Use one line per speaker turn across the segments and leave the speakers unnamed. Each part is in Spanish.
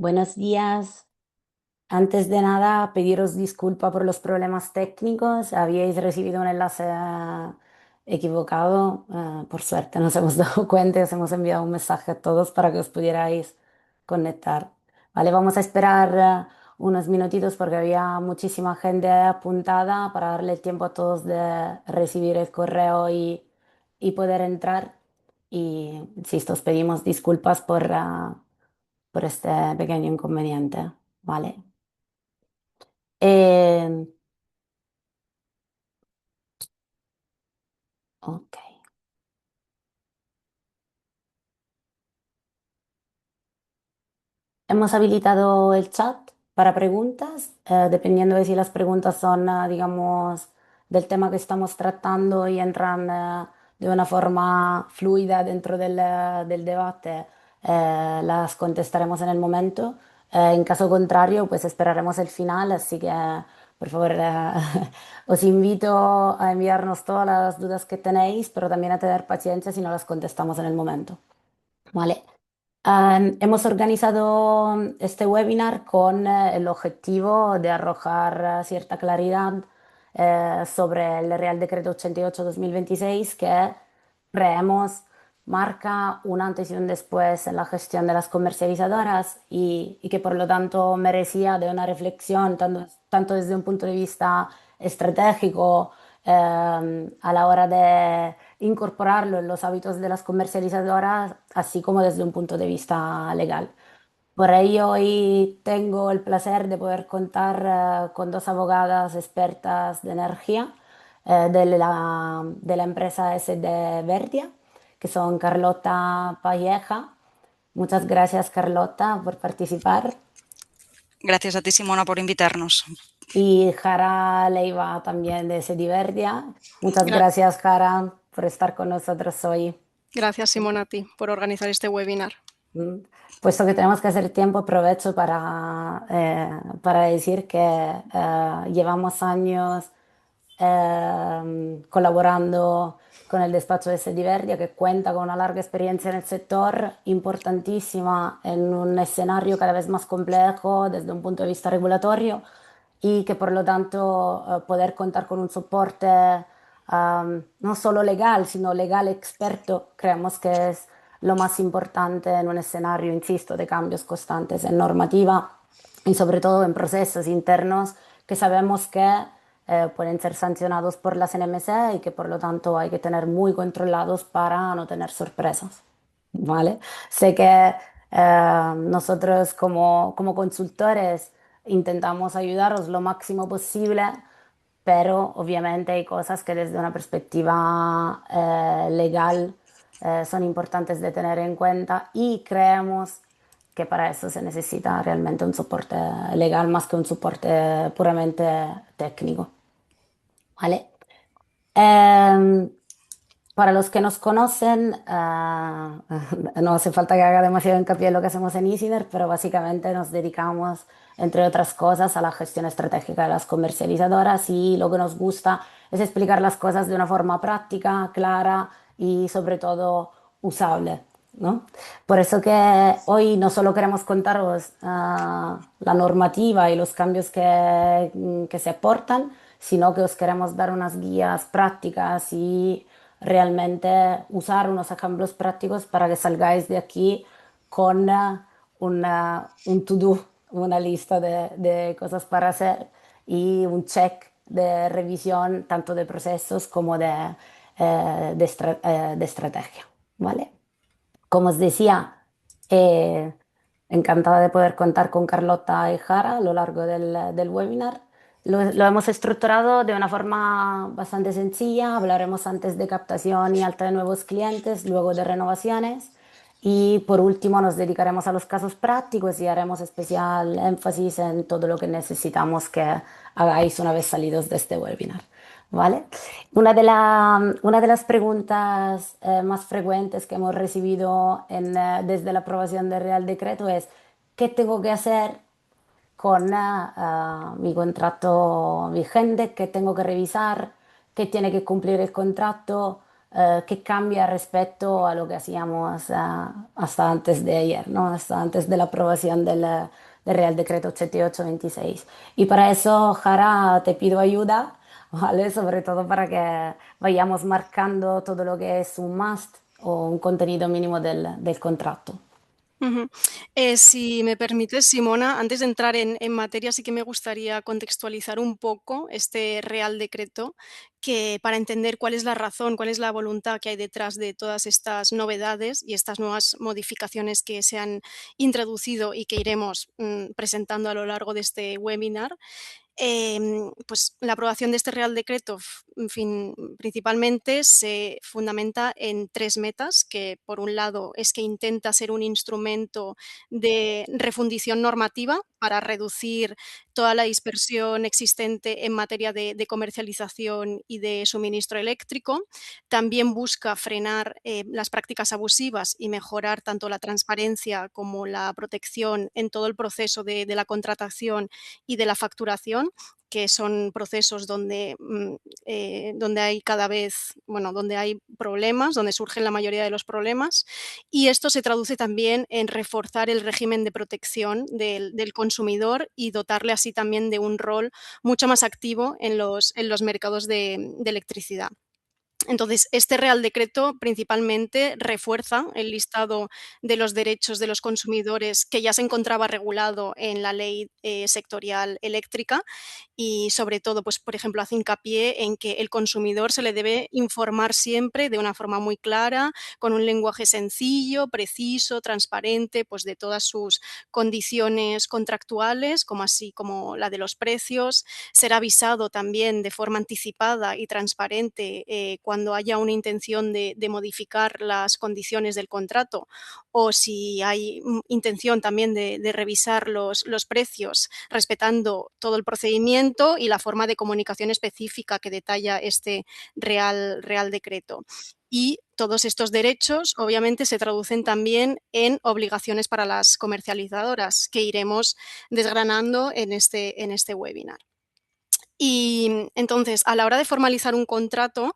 Buenos días. Antes de nada, pediros disculpa por los problemas técnicos. Habíais recibido un enlace equivocado. Por suerte nos hemos dado cuenta y os hemos enviado un mensaje a todos para que os pudierais conectar. Vale, vamos a esperar unos minutitos porque había muchísima gente apuntada para darle el tiempo a todos de recibir el correo y poder entrar. Y insisto, os pedimos disculpas por este pequeño inconveniente, ¿vale? Eh, ok. Hemos habilitado el chat para preguntas, dependiendo de si las preguntas son, digamos, del tema que estamos tratando y entran de una forma fluida dentro del debate, las contestaremos en el momento. En caso contrario, pues esperaremos el final, así que, por favor, os invito a enviarnos todas las dudas que tenéis, pero también a tener paciencia si no las contestamos en el momento. ¿Vale? Hemos organizado este webinar con el objetivo de arrojar cierta claridad sobre el Real Decreto 88-2026 que creemos marca un antes y un después en la gestión de las comercializadoras y que por lo tanto merecía de una reflexión tanto desde un punto de vista estratégico a la hora de incorporarlo en los hábitos de las comercializadoras, así como desde un punto de vista legal. Por ello, hoy tengo el placer de poder contar con dos abogadas expertas de energía de la empresa SD Verdia, que son Carlota Palleja. Muchas gracias, Carlota, por participar.
Gracias a ti, Simona, por invitarnos.
Y Jara Leiva también de SD Verdia. Muchas
Gra-
gracias, Jara, por estar con nosotros hoy.
Gracias, Simona, a ti por organizar este webinar.
Mm. Puesto que tenemos que hacer tiempo, aprovecho para decir que llevamos años colaborando con el despacho de Sediverdia, que cuenta con una larga experiencia en el sector, importantísima en un escenario cada vez más complejo desde un punto de vista regulatorio y que por lo tanto poder contar con un soporte no solo legal, sino legal experto, creemos que es lo más importante en un escenario, insisto, de cambios constantes en normativa y sobre todo en procesos internos que sabemos que pueden ser sancionados por la CNMC y que por lo tanto hay que tener muy controlados para no tener sorpresas. ¿Vale? Sé que nosotros como consultores intentamos ayudaros lo máximo posible, pero obviamente hay cosas que desde una perspectiva legal son importantes de tener en cuenta y creemos que para eso se necesita realmente un soporte legal más que un soporte puramente técnico. ¿Vale? Em, para los que nos conocen, no hace falta que haga demasiado hincapié en lo que hacemos en Easyner, pero básicamente nos dedicamos, entre otras cosas, a la gestión estratégica de las comercializadoras y lo que nos gusta es explicar las cosas de una forma práctica, clara y sobre todo usable, ¿no? Por eso que hoy no solo queremos contaros la normativa y los cambios que se aportan, sino que os queremos dar unas guías prácticas y realmente usar unos ejemplos prácticos para que salgáis de aquí con un to-do, una lista de cosas para hacer y un check de revisión tanto de procesos como de estrategia, ¿vale? Como os decía, eh, encantada de poder contar con Carlota y Jara a lo largo del webinar. Lo hemos estructurado de una forma bastante sencilla. Hablaremos antes de captación y alta de nuevos clientes, luego de renovaciones y por último nos dedicaremos a los casos prácticos y haremos especial énfasis en todo lo que necesitamos que hagáis una vez salidos de este webinar. ¿Vale? Una de las preguntas más frecuentes que hemos recibido desde la aprobación del Real Decreto es ¿qué tengo que hacer con mi contrato vigente? ¿Qué tengo que revisar? ¿Qué tiene que cumplir el contrato? que cambia respecto a lo que hacíamos hasta antes de ayer, ¿no? Hasta antes de la aprobación del Real Decreto 88-26. Y para eso, Jara, te pido ayuda, ¿vale? Sobre todo para que vayamos marcando todo lo que es un must o un contenido mínimo del contrato.
Ujú. Si me permites, Simona, antes de entrar en materia, sí que me gustaría contextualizar un poco este Real Decreto, que para entender cuál es la razón, cuál es la voluntad que hay detrás de todas estas novedades y estas nuevas modificaciones que se han introducido y que iremos presentando a lo largo de este webinar. Pues la aprobación de este Real Decreto, en fin, principalmente se fundamenta en tres metas, que por un lado es que intenta ser un instrumento de refundición normativa para reducir toda la dispersión existente en materia de comercialización y de suministro eléctrico. También busca frenar las prácticas abusivas y mejorar tanto la transparencia como la protección en todo el proceso de la contratación y de la facturación, que son procesos donde hay cada vez, bueno, donde hay problemas, donde surgen la mayoría de los problemas. Y esto se traduce también en reforzar el régimen de protección del consumidor y dotarle así también de un rol mucho más activo en los mercados de electricidad. Entonces, este Real Decreto principalmente refuerza el listado de los derechos de los consumidores que ya se encontraba regulado en la Ley Sectorial Eléctrica y, sobre todo, pues, por ejemplo, hace hincapié en que el consumidor se le debe informar siempre de una forma muy clara, con un lenguaje sencillo, preciso, transparente, pues, de todas sus condiciones contractuales, como así como la de los precios. Ser avisado también de forma anticipada y transparente cuando haya una intención de modificar las condiciones del contrato o si hay intención también de revisar los precios, respetando todo el procedimiento y la forma de comunicación específica que detalla este Real Decreto. Y todos estos derechos, obviamente, se traducen también en obligaciones para las comercializadoras, que iremos desgranando en este webinar. Y entonces, a la hora de formalizar un contrato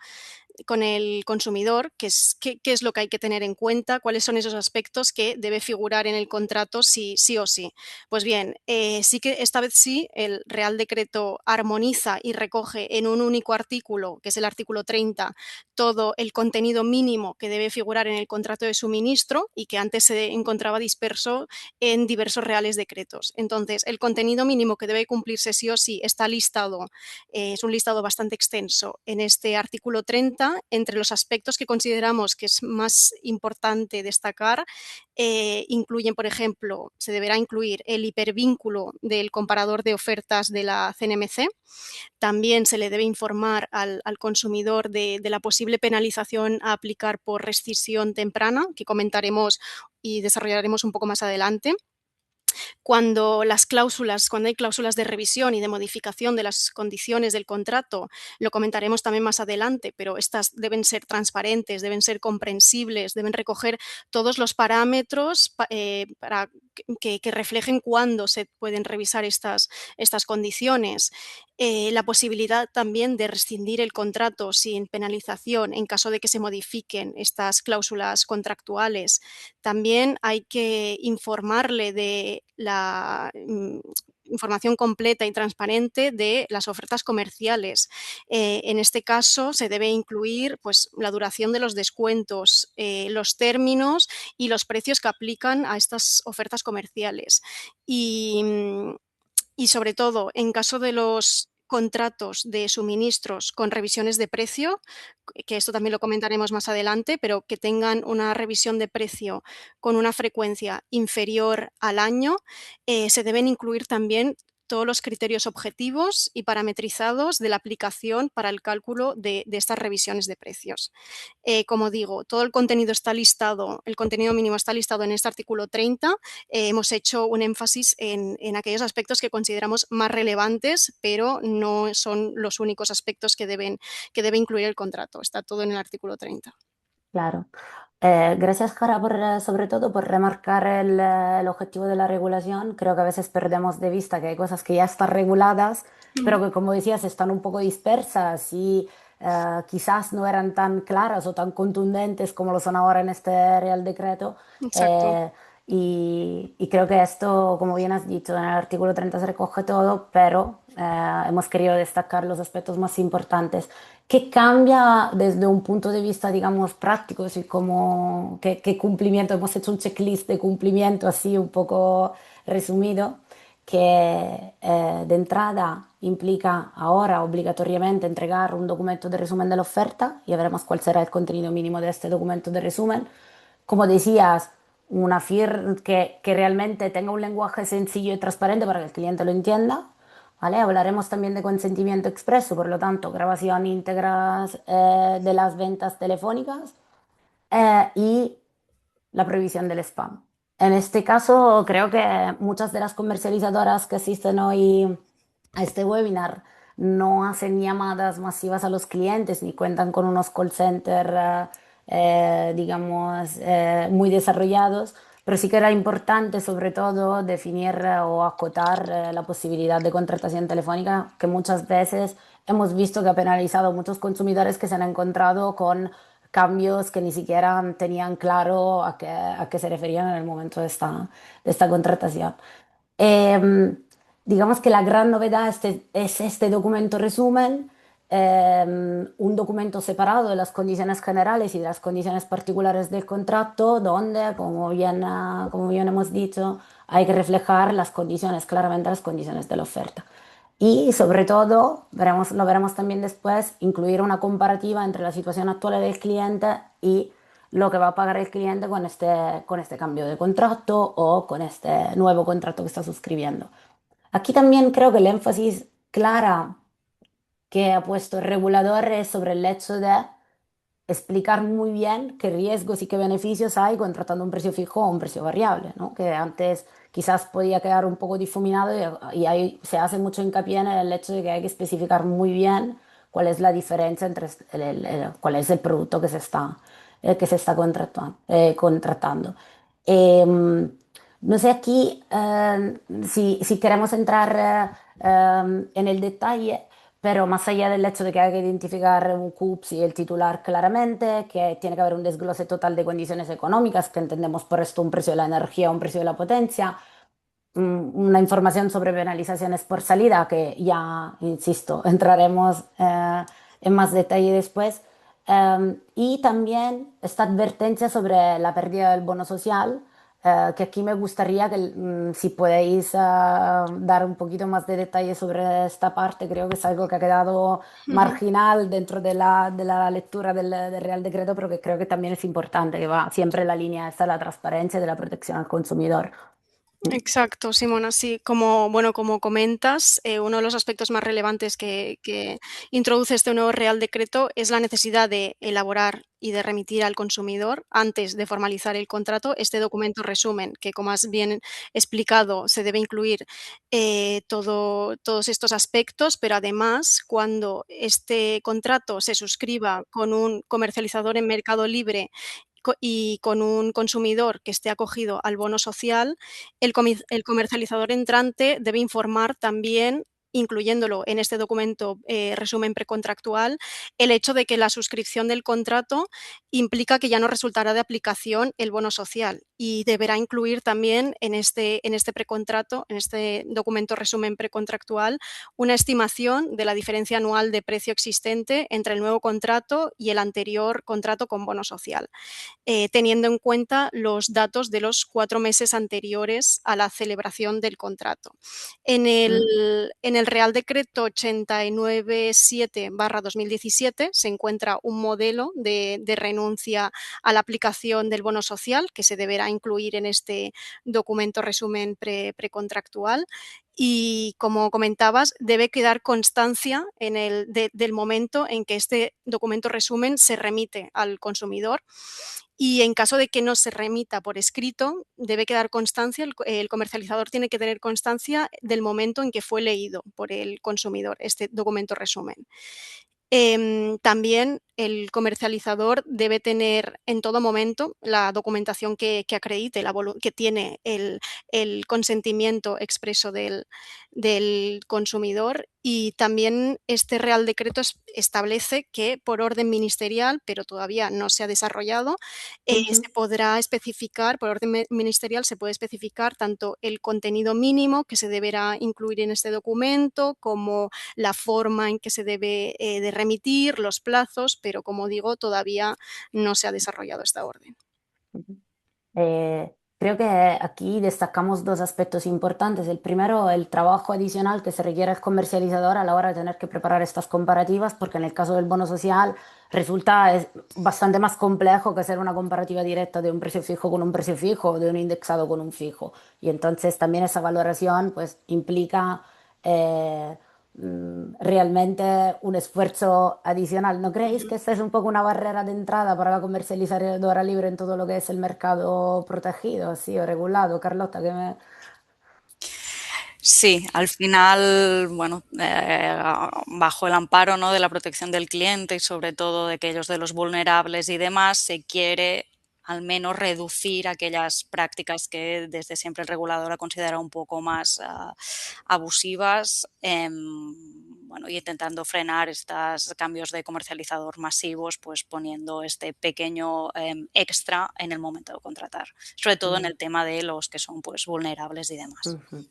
con el consumidor, qué es lo que hay que tener en cuenta, cuáles son esos aspectos que debe figurar en el contrato sí o sí. Pues bien, sí que esta vez sí, el Real Decreto armoniza y recoge en un único artículo, que es el artículo 30, todo el contenido mínimo que debe figurar en el contrato de suministro y que antes se encontraba disperso en diversos reales decretos. Entonces, el contenido mínimo que debe cumplirse sí o sí está listado, es un listado bastante extenso en este artículo 30. Entre los aspectos que consideramos que es más importante destacar, incluyen, por ejemplo, se deberá incluir el hipervínculo del comparador de ofertas de la CNMC. También se le debe informar al consumidor de la posible penalización a aplicar por rescisión temprana, que comentaremos y desarrollaremos un poco más adelante. Cuando hay cláusulas de revisión y de modificación de las condiciones del contrato, lo comentaremos también más adelante, pero estas deben ser transparentes, deben ser comprensibles, deben recoger todos los parámetros para que reflejen cuándo se pueden revisar estas condiciones. La posibilidad también de rescindir el contrato sin penalización en caso de que se modifiquen estas cláusulas contractuales. También hay que informarle de la información completa y transparente de las ofertas comerciales. En este caso, se debe incluir, pues, la duración de los descuentos, los términos y los precios que aplican a estas ofertas comerciales. Y sobre todo, en caso de los contratos de suministros con revisiones de precio, que esto también lo comentaremos más adelante, pero que tengan una revisión de precio con una frecuencia inferior al año, se deben incluir también todos los criterios objetivos y parametrizados de la aplicación para el cálculo de estas revisiones de precios. Como digo, todo el contenido está listado, el contenido mínimo está listado en este artículo 30. Hemos hecho un énfasis en aquellos aspectos que consideramos más relevantes, pero no son los únicos aspectos que debe incluir el contrato. Está todo en el artículo 30.
Claro. Gracias, Jara, sobre todo por remarcar el objetivo de la regulación. Creo que a veces perdemos de vista que hay cosas que ya están reguladas, pero que, como decías, están un poco dispersas y quizás no eran tan claras o tan contundentes como lo son ahora en este Real Decreto.
Exacto.
eh, y creo que esto, como bien has dicho, en el artículo 30 se recoge todo, pero hemos querido destacar los aspectos más importantes. ¿Qué cambia desde un punto de vista, digamos, práctico? Así como, ¿qué cumplimiento? Hemos hecho un checklist de cumplimiento así un poco resumido, que de entrada implica ahora obligatoriamente entregar un documento de resumen de la oferta, y veremos cuál será el contenido mínimo de este documento de resumen. Como decías, una firma que realmente tenga un lenguaje sencillo y transparente para que el cliente lo entienda. ¿Vale? Hablaremos también de consentimiento expreso, por lo tanto, grabación íntegra de las ventas telefónicas y la prohibición del spam. En este caso, creo que muchas de las comercializadoras que asisten hoy a este webinar no hacen llamadas masivas a los clientes ni cuentan con unos call centers, digamos, muy desarrollados, pero sí que era importante, sobre todo, definir o acotar la posibilidad de contratación telefónica, que muchas veces hemos visto que ha penalizado a muchos consumidores que se han encontrado con cambios que ni siquiera tenían claro a qué se referían en el momento de esta contratación. Eh, digamos que la gran novedad es este documento resumen, un documento separado de las condiciones generales y de las condiciones particulares del contrato, donde, como bien hemos dicho, hay que reflejar las condiciones, claramente las condiciones de la oferta. Y sobre todo, lo veremos también después, incluir una comparativa entre la situación actual del cliente y lo que va a pagar el cliente con este cambio de contrato o con este nuevo contrato que está suscribiendo. Aquí también creo que el énfasis clara que ha puesto el regulador es sobre el hecho de explicar muy bien qué riesgos y qué beneficios hay contratando un precio fijo o un precio variable, ¿no? Que antes quizás podía quedar un poco difuminado y ahí se hace mucho hincapié en el hecho de que hay que especificar muy bien cuál es la diferencia entre cuál es el producto que se está contratando. No sé aquí si queremos entrar en el detalle, pero más allá del hecho de que hay que identificar un CUPS y el titular claramente, que tiene que haber un desglose total de condiciones económicas, que entendemos por esto un precio de la energía, un precio de la potencia, una información sobre penalizaciones por salida, que ya, insisto, entraremos en más detalle después. Y también esta advertencia sobre la pérdida del bono social, que aquí me gustaría que si podéis dar un poquito más de detalle sobre esta parte, creo que es algo que ha quedado
Ujú.
marginal dentro de la lectura del Real Decreto, pero que creo que también es importante, que va siempre en la línea esta de la transparencia y de la protección al consumidor.
Exacto, Simona. Sí, como, bueno, como comentas, uno de los aspectos más relevantes que introduce este nuevo Real Decreto es la necesidad de elaborar y de remitir al consumidor, antes de formalizar el contrato, este documento resumen, que, como has bien explicado, se debe incluir todos estos aspectos, pero además, cuando este contrato se suscriba con un comercializador en Mercado Libre y con un consumidor que esté acogido al bono social, el comercializador entrante debe informar también, incluyéndolo en este documento resumen precontractual, el hecho de que la suscripción del contrato implica que ya no resultará de aplicación el bono social, y deberá incluir también en este precontrato, en este documento resumen precontractual, una estimación de la diferencia anual de precio existente entre el nuevo contrato y el anterior contrato con bono social, teniendo en cuenta los datos de los 4 meses anteriores a la celebración del contrato. En el,
Mm.
en el Real Decreto 897/2017 se encuentra un modelo de renuncia a la aplicación del bono social, que se deberá incluir en este documento resumen precontractual. Y, como comentabas, debe quedar constancia del momento en que este documento resumen se remite al consumidor, y en caso de que no se remita por escrito, debe quedar constancia, el comercializador tiene que tener constancia del momento en que fue leído por el consumidor este documento resumen. También el comercializador debe tener en todo momento la documentación que acredite que tiene el consentimiento expreso del consumidor, Y también este Real Decreto establece que por orden ministerial, pero todavía no se ha desarrollado, se podrá especificar, por orden ministerial se puede especificar tanto el contenido mínimo que se deberá incluir en este documento, como la forma en que se debe de remitir, los plazos, pero como digo, todavía no se ha desarrollado esta orden.
Creo que aquí destacamos dos aspectos importantes. El primero, el trabajo adicional que se requiere al comercializador a la hora de tener que preparar estas comparativas, porque en el caso del bono social resulta bastante más complejo que hacer una comparativa directa de un precio fijo con un precio fijo o de un indexado con un fijo. Y entonces también esa valoración pues implica eh, realmente un esfuerzo adicional. ¿No creéis que esta es un poco una barrera de entrada para la comercializadora libre en todo lo que es el mercado protegido, sí, o regulado? Carlota, que me...
Sí, al final, bueno, bajo el amparo, ¿no?, de la protección del cliente y sobre todo de aquellos de los vulnerables y demás, se quiere al menos reducir aquellas prácticas que desde siempre el regulador ha considerado un poco más abusivas, bueno, y intentando frenar estos cambios de comercializador masivos, pues poniendo este pequeño extra en el momento de contratar, sobre todo en
Mm,
el tema de los que son pues vulnerables y demás.
ujú,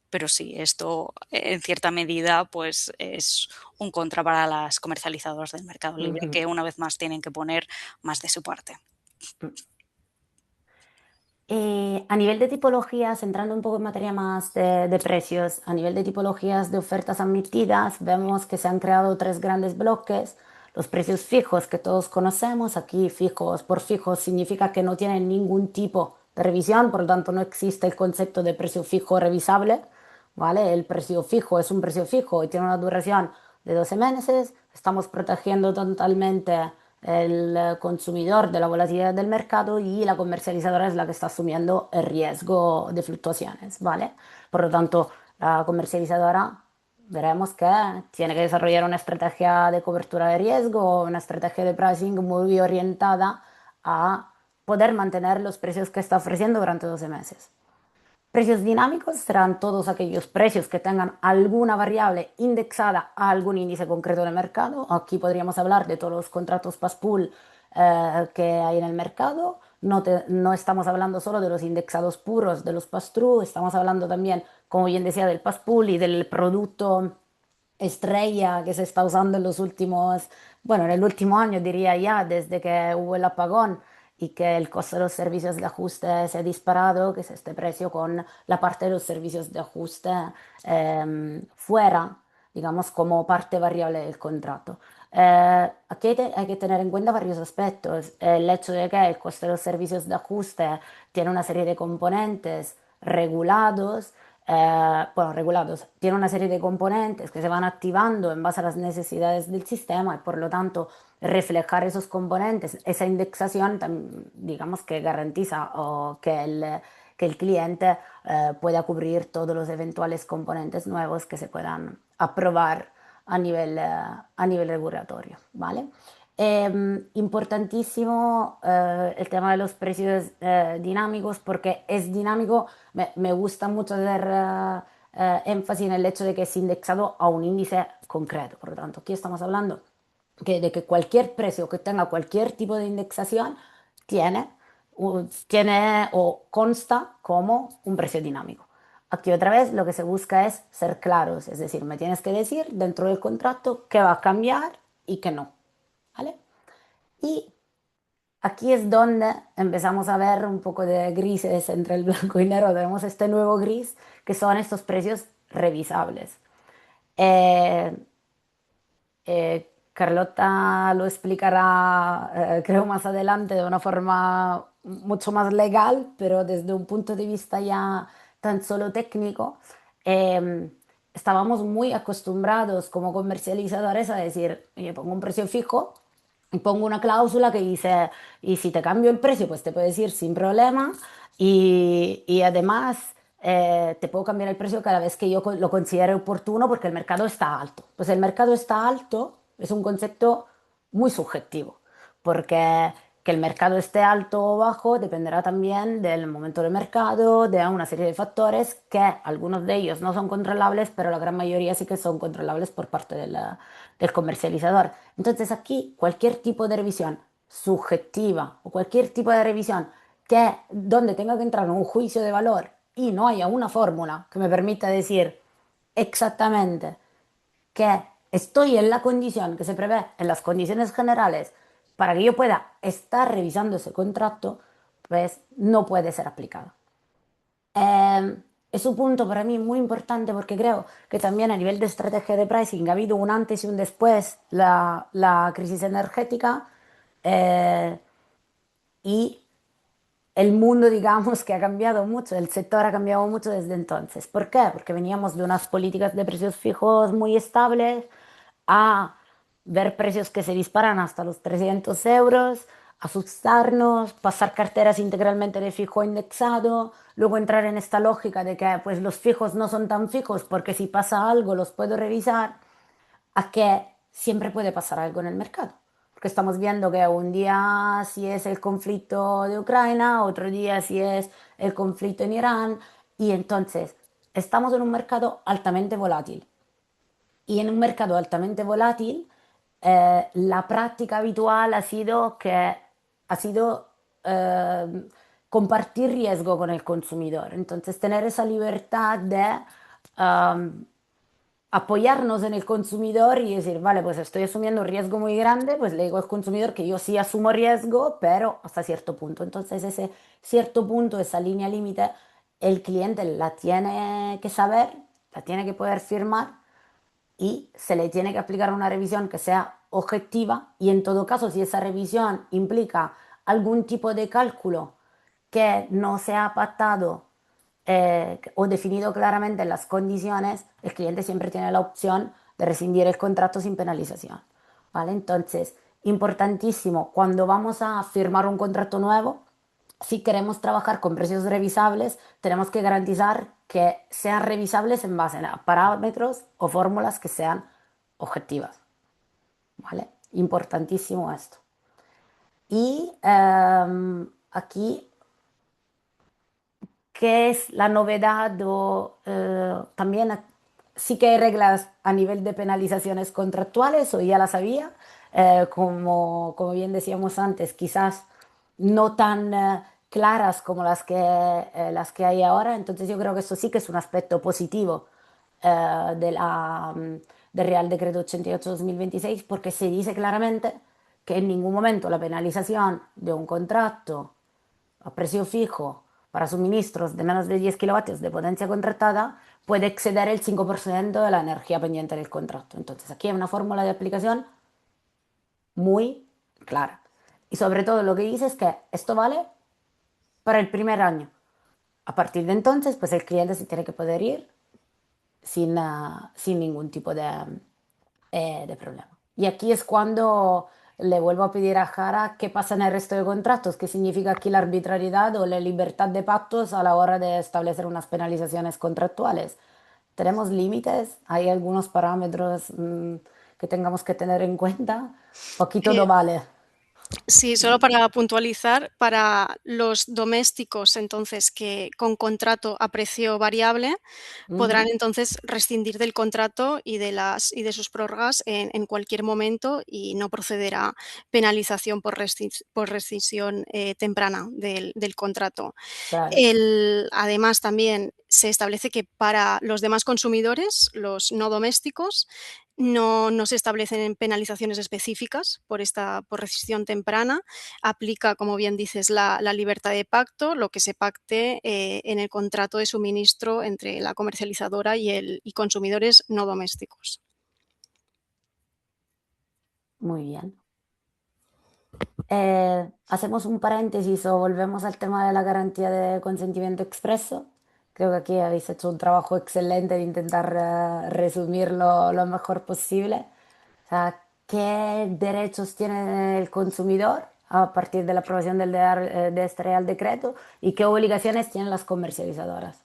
Pero sí, esto en cierta medida pues es un contra para las comercializadoras del mercado libre
ujú,
que una vez más tienen que poner más de su parte.
mm. A nivel de tipologías, entrando un poco en materia más de precios, a nivel de tipologías de ofertas admitidas, vemos que se han creado tres grandes bloques. Los precios fijos que todos conocemos, aquí fijos por fijos significa que no tienen ningún tipo de revisión, por lo tanto no existe el concepto de precio fijo revisable, ¿vale? El precio fijo es un precio fijo y tiene una duración de 12 meses. Estamos protegiendo totalmente el consumidor de la volatilidad del mercado y la comercializadora es la que está asumiendo el riesgo de fluctuaciones, ¿vale? Por lo tanto, la comercializadora veremos que tiene que desarrollar una estrategia de cobertura de riesgo, una estrategia de pricing muy orientada a poder mantener los precios que está ofreciendo durante 12 meses. Precios dinámicos serán todos aquellos precios que tengan alguna variable indexada a algún índice concreto de mercado. Aquí podríamos hablar de todos los contratos pass-pool que hay en el mercado. No estamos hablando solo de los indexados puros, de los pass-through, estamos hablando también, como bien decía, del pass-pool y del producto estrella que se está usando en los últimos, bueno, en el último año diría ya, desde que hubo el apagón y que el costo de los servicios de ajuste se ha disparado, que es este precio con la parte de los servicios de ajuste fuera, digamos, como parte variable del contrato. Aquí hay que tener en cuenta varios aspectos. El hecho de que el costo de los servicios de ajuste tiene una serie de componentes regulados, bueno, regulados, tiene una serie de componentes que se van activando en base a las necesidades del sistema y por lo tanto reflejar esos componentes, esa indexación, digamos que garantiza que el cliente pueda cubrir todos los eventuales componentes nuevos que se puedan aprobar a nivel regulatorio, ¿vale? Importantísimo el tema de los precios dinámicos porque es dinámico, me gusta mucho hacer énfasis en el hecho de que es indexado a un índice concreto, por lo tanto, aquí estamos hablando de que cualquier precio que tenga cualquier tipo de indexación tiene, tiene o consta como un precio dinámico. Aquí otra vez lo que se busca es ser claros, es decir, me tienes que decir dentro del contrato qué va a cambiar y qué no, ¿vale? Y aquí es donde empezamos a ver un poco de grises entre el blanco y negro. Tenemos este nuevo gris que son estos precios revisables. Eh, Carlota lo explicará, creo, más adelante de una forma mucho más legal, pero desde un punto de vista ya tan solo técnico, eh, estábamos muy acostumbrados como comercializadores a decir, yo pongo un precio fijo y pongo una cláusula que dice, y si te cambio el precio, pues te puedes ir sin problema y además te puedo cambiar el precio cada vez que yo lo considere oportuno porque el mercado está alto. Pues el mercado está alto es un concepto muy subjetivo porque que el mercado esté alto o bajo dependerá también del momento del mercado, de una serie de factores que algunos de ellos no son controlables, pero la gran mayoría sí que son controlables por parte del comercializador. Entonces aquí cualquier tipo de revisión subjetiva o cualquier tipo de revisión que donde tenga que entrar en un juicio de valor y no haya una fórmula que me permita decir exactamente que estoy en la condición que se prevé en las condiciones generales para que yo pueda estar revisando ese contrato, pues no puede ser aplicado. Es un punto para mí muy importante porque creo que también a nivel de estrategia de pricing ha habido un antes y un después la crisis energética eh, y el mundo, digamos, que ha cambiado mucho, el sector ha cambiado mucho desde entonces. ¿Por qué? Porque veníamos de unas políticas de precios fijos muy estables a ver precios que se disparan hasta los 300 euros, asustarnos, pasar carteras integralmente de fijo a indexado, luego entrar en esta lógica de que pues los fijos no son tan fijos porque si pasa algo los puedo revisar, a que siempre puede pasar algo en el mercado. Porque estamos viendo que un día si es el conflicto de Ucrania, otro día si es el conflicto en Irán, y entonces estamos en un mercado altamente volátil. Y en un mercado altamente volátil, la práctica habitual ha sido compartir riesgo con el consumidor. Entonces, tener esa libertad de um, apoyarnos en el consumidor y decir, vale, pues estoy asumiendo un riesgo muy grande, pues le digo al consumidor que yo sí asumo riesgo, pero hasta cierto punto. Entonces, ese cierto punto, esa línea límite, el cliente la tiene que saber, la tiene que poder firmar y se le tiene que aplicar una revisión que sea objetiva y en todo caso, si esa revisión implica algún tipo de cálculo que no se ha pactado o definido claramente en las condiciones, el cliente siempre tiene la opción de rescindir el contrato sin penalización. ¿Vale? Entonces, importantísimo, cuando vamos a firmar un contrato nuevo, si queremos trabajar con precios revisables, tenemos que garantizar que sean revisables en base a parámetros o fórmulas que sean objetivas. ¿Vale? Importantísimo esto. Y aquí, ¿qué es la novedad? También sí que hay reglas a nivel de penalizaciones contractuales, o ya las había, como bien decíamos antes, quizás no tan claras como las que hay ahora. Entonces yo creo que eso sí que es un aspecto positivo del Real Decreto 88-2026, porque se dice claramente que en ningún momento la penalización de un contrato a precio fijo para suministros de menos de 10 kilovatios de potencia contratada puede exceder el 5% de la energía pendiente del contrato. Entonces aquí hay una fórmula de aplicación muy clara. Y sobre todo lo que dice es que esto vale para el primer año. A partir de entonces, pues el cliente se tiene que poder ir sin ningún tipo de problema. Y aquí es cuando le vuelvo a pedir a Jara qué pasa en el resto de contratos, qué significa aquí la arbitrariedad o la libertad de pactos a la hora de establecer unas penalizaciones contractuales. ¿Tenemos límites? ¿Hay algunos parámetros que tengamos que tener en cuenta? ¿O aquí todo vale?
Sí, solo para puntualizar, para los domésticos, entonces, que con contrato a precio variable, podrán
Ujú.
entonces rescindir del contrato y de sus prórrogas en cualquier momento y no procederá penalización por rescisión, temprana del contrato.
Claro.
Además, también se establece que para los demás consumidores, los no domésticos, no se establecen penalizaciones específicas por rescisión temprana. Aplica, como bien dices, la libertad de pacto, lo que se pacte, en el contrato de suministro entre la comercializadora y consumidores no domésticos.
Muy bien. Hacemos un paréntesis o volvemos al tema de la garantía de consentimiento expreso. Creo que aquí habéis hecho un trabajo excelente de intentar resumirlo lo mejor posible. O sea, ¿qué derechos tiene el consumidor a partir de la aprobación de este Real Decreto y qué obligaciones tienen las comercializadoras?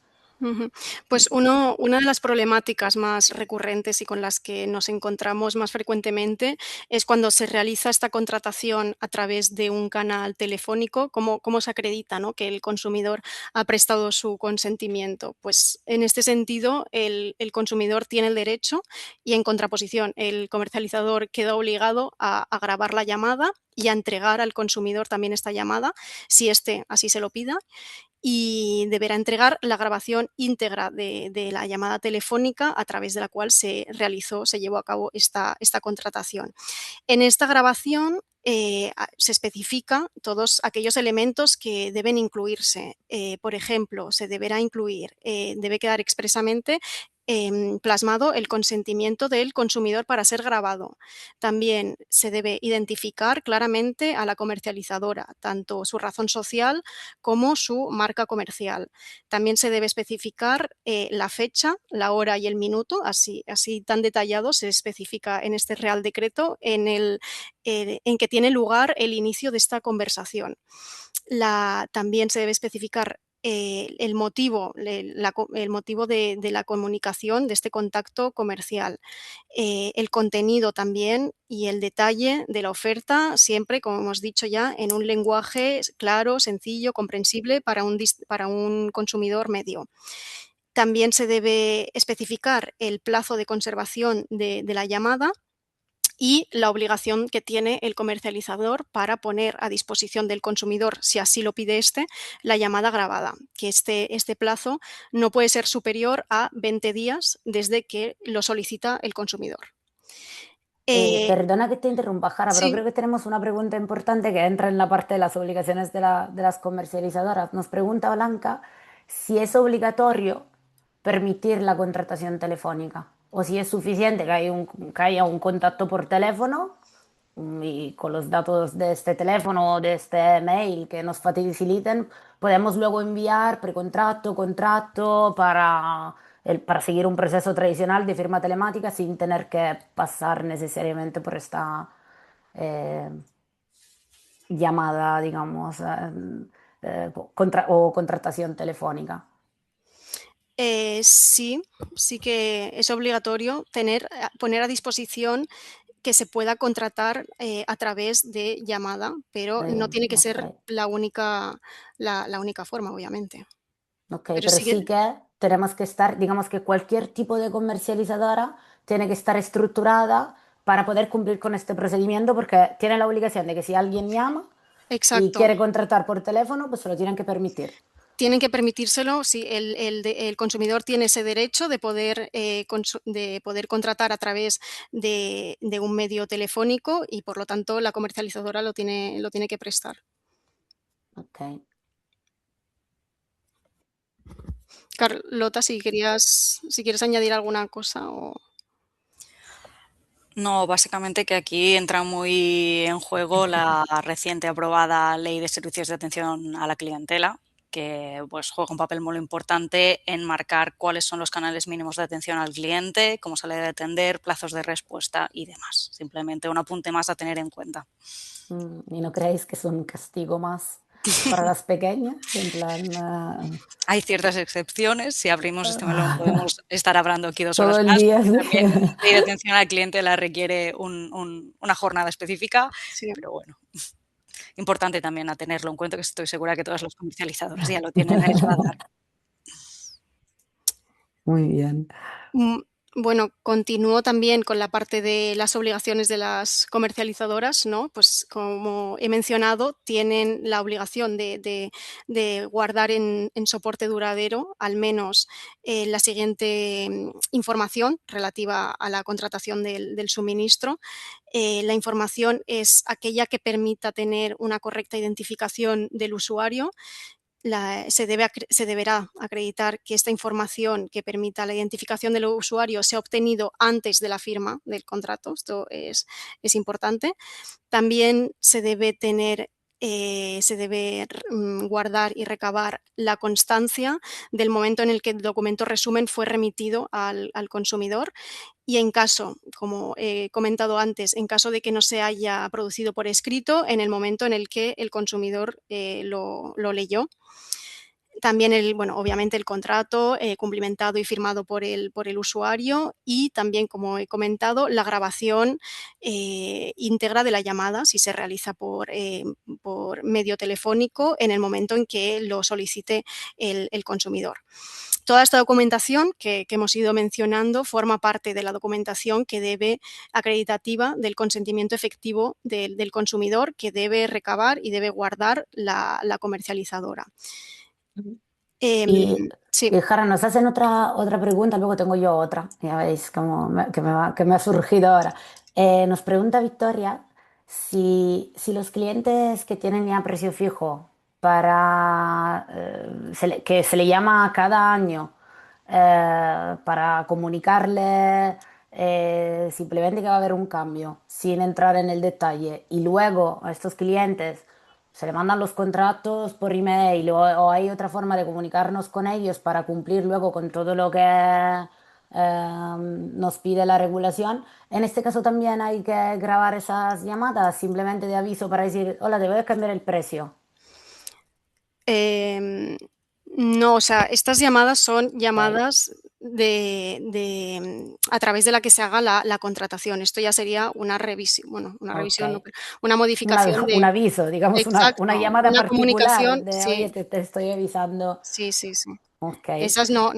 Ujú. Pues una de las problemáticas más recurrentes y con las que nos encontramos más frecuentemente es cuando se realiza esta contratación a través de un canal telefónico, cómo se acredita, ¿no?, que el consumidor ha prestado su consentimiento. Pues en este sentido, el consumidor tiene el derecho y en contraposición, el comercializador queda obligado a grabar la llamada y a entregar al consumidor también esta llamada, si éste así se lo pida, y deberá entregar la grabación íntegra de la llamada telefónica a través de la cual se llevó a cabo esta contratación. En esta grabación se especifica todos aquellos elementos que deben incluirse. Por ejemplo, se deberá incluir, debe quedar expresamente plasmado el consentimiento del consumidor para ser grabado. También se debe identificar claramente a la comercializadora, tanto su razón social como su marca comercial. También se debe especificar la fecha, la hora y el minuto, así tan detallado se especifica en este Real Decreto en que tiene lugar el inicio de esta conversación. También se debe especificar el motivo, el motivo de la comunicación, de este contacto comercial, el contenido también y el detalle de la oferta, siempre, como hemos dicho ya, en un lenguaje claro, sencillo, comprensible para un consumidor medio. También se debe especificar el plazo de conservación de la llamada y la obligación que tiene el comercializador para poner a disposición del consumidor, si así lo pide la llamada grabada, que este plazo no puede ser superior a 20 días desde que lo solicita el consumidor.
Perdona que te interrumpa, Jara, pero
Sí,
creo que tenemos una pregunta importante que entra en la parte de las obligaciones de las comercializadoras. Nos pregunta Blanca si es obligatorio permitir la contratación telefónica o si es suficiente que haya un contacto por teléfono y con los datos de este teléfono o de este mail que nos faciliten, podemos luego enviar precontrato, contrato para seguir un proceso tradicional de firma telemática sin tener que pasar necesariamente por esta eh, llamada, digamos, o contratación telefónica.
sí, sí que es obligatorio poner a disposición que se pueda contratar a través de llamada, pero no tiene que
Ok.
ser la única forma, obviamente.
Ok,
Pero
pero
sigue,
sí que tenemos que estar, digamos que cualquier tipo de comercializadora tiene que estar estructurada para poder cumplir con este procedimiento porque tiene la obligación de que si alguien llama y
exacto.
quiere contratar por teléfono, pues se lo tienen que permitir.
Tienen que permitírselo, sí, el consumidor tiene ese derecho de poder contratar a través de un medio telefónico y, por lo tanto, la comercializadora lo tiene que prestar.
Ok.
Carlota, si quieres añadir alguna cosa o...
No, básicamente que aquí entra muy en juego la reciente aprobada Ley de Servicios de Atención a la Clientela, que pues, juega un papel muy importante en marcar cuáles son los canales mínimos de atención al cliente, cómo se le debe atender, plazos de respuesta y demás. Simplemente un apunte más a tener en cuenta.
¿Y no creéis que es un castigo más para las pequeñas? En plan,
Hay ciertas excepciones, si abrimos este melón podemos estar hablando aquí 2
todo
horas
el
más,
día.
porque también ley de atención al cliente la requiere una jornada específica,
Sí.
pero bueno, importante también a tenerlo en cuenta, que estoy segura que todas las comercializadoras ya lo tienen en el radar.
Muy bien.
Mm, Bueno, continúo también con la parte de las obligaciones de las comercializadoras, ¿no? Pues como he mencionado, tienen la obligación de guardar en soporte duradero al menos la siguiente información relativa a la contratación del suministro. La información es aquella que permita tener una correcta identificación del usuario. Se deberá acreditar que esta información que permita la identificación del usuario se ha obtenido antes de la firma del contrato. Esto es importante. También se debe guardar y recabar la constancia del momento en el que el documento resumen fue remitido al consumidor y en caso, como he comentado antes, en caso de que no se haya producido por escrito, en el momento en el que el consumidor lo leyó. También bueno, obviamente el contrato cumplimentado y firmado por el usuario, y también, como he comentado, la grabación íntegra de la llamada, si se realiza por medio telefónico en el momento en que lo solicite el consumidor. Toda esta documentación que hemos ido mencionando forma parte de la documentación que debe acreditativa del consentimiento efectivo del consumidor, que debe recabar y debe guardar la comercializadora.
Y,
Sí.
y Jara, nos hacen otra pregunta, luego tengo yo otra, ya veis que me ha surgido ahora. Nos pregunta Victoria si los clientes que tienen ya precio fijo para, que se le llama cada año para comunicarle simplemente que va a haber un cambio sin entrar en el detalle y luego a estos clientes se le mandan los contratos por email o hay otra forma de comunicarnos con ellos para cumplir luego con todo lo que nos pide la regulación. En este caso también hay que grabar esas llamadas simplemente de aviso para decir, hola, te voy a cambiar el precio.
No, o sea, estas llamadas son
Ok.
llamadas a través de la que se haga la contratación. Esto ya sería una revisión, bueno, una
Ok.
revisión, no, pero una modificación
Un
de,
aviso, digamos, una
exacto,
llamada
una
particular
comunicación,
de, oye,
sí,
te estoy avisando.
sí, sí, sí.
Ok,
Esas no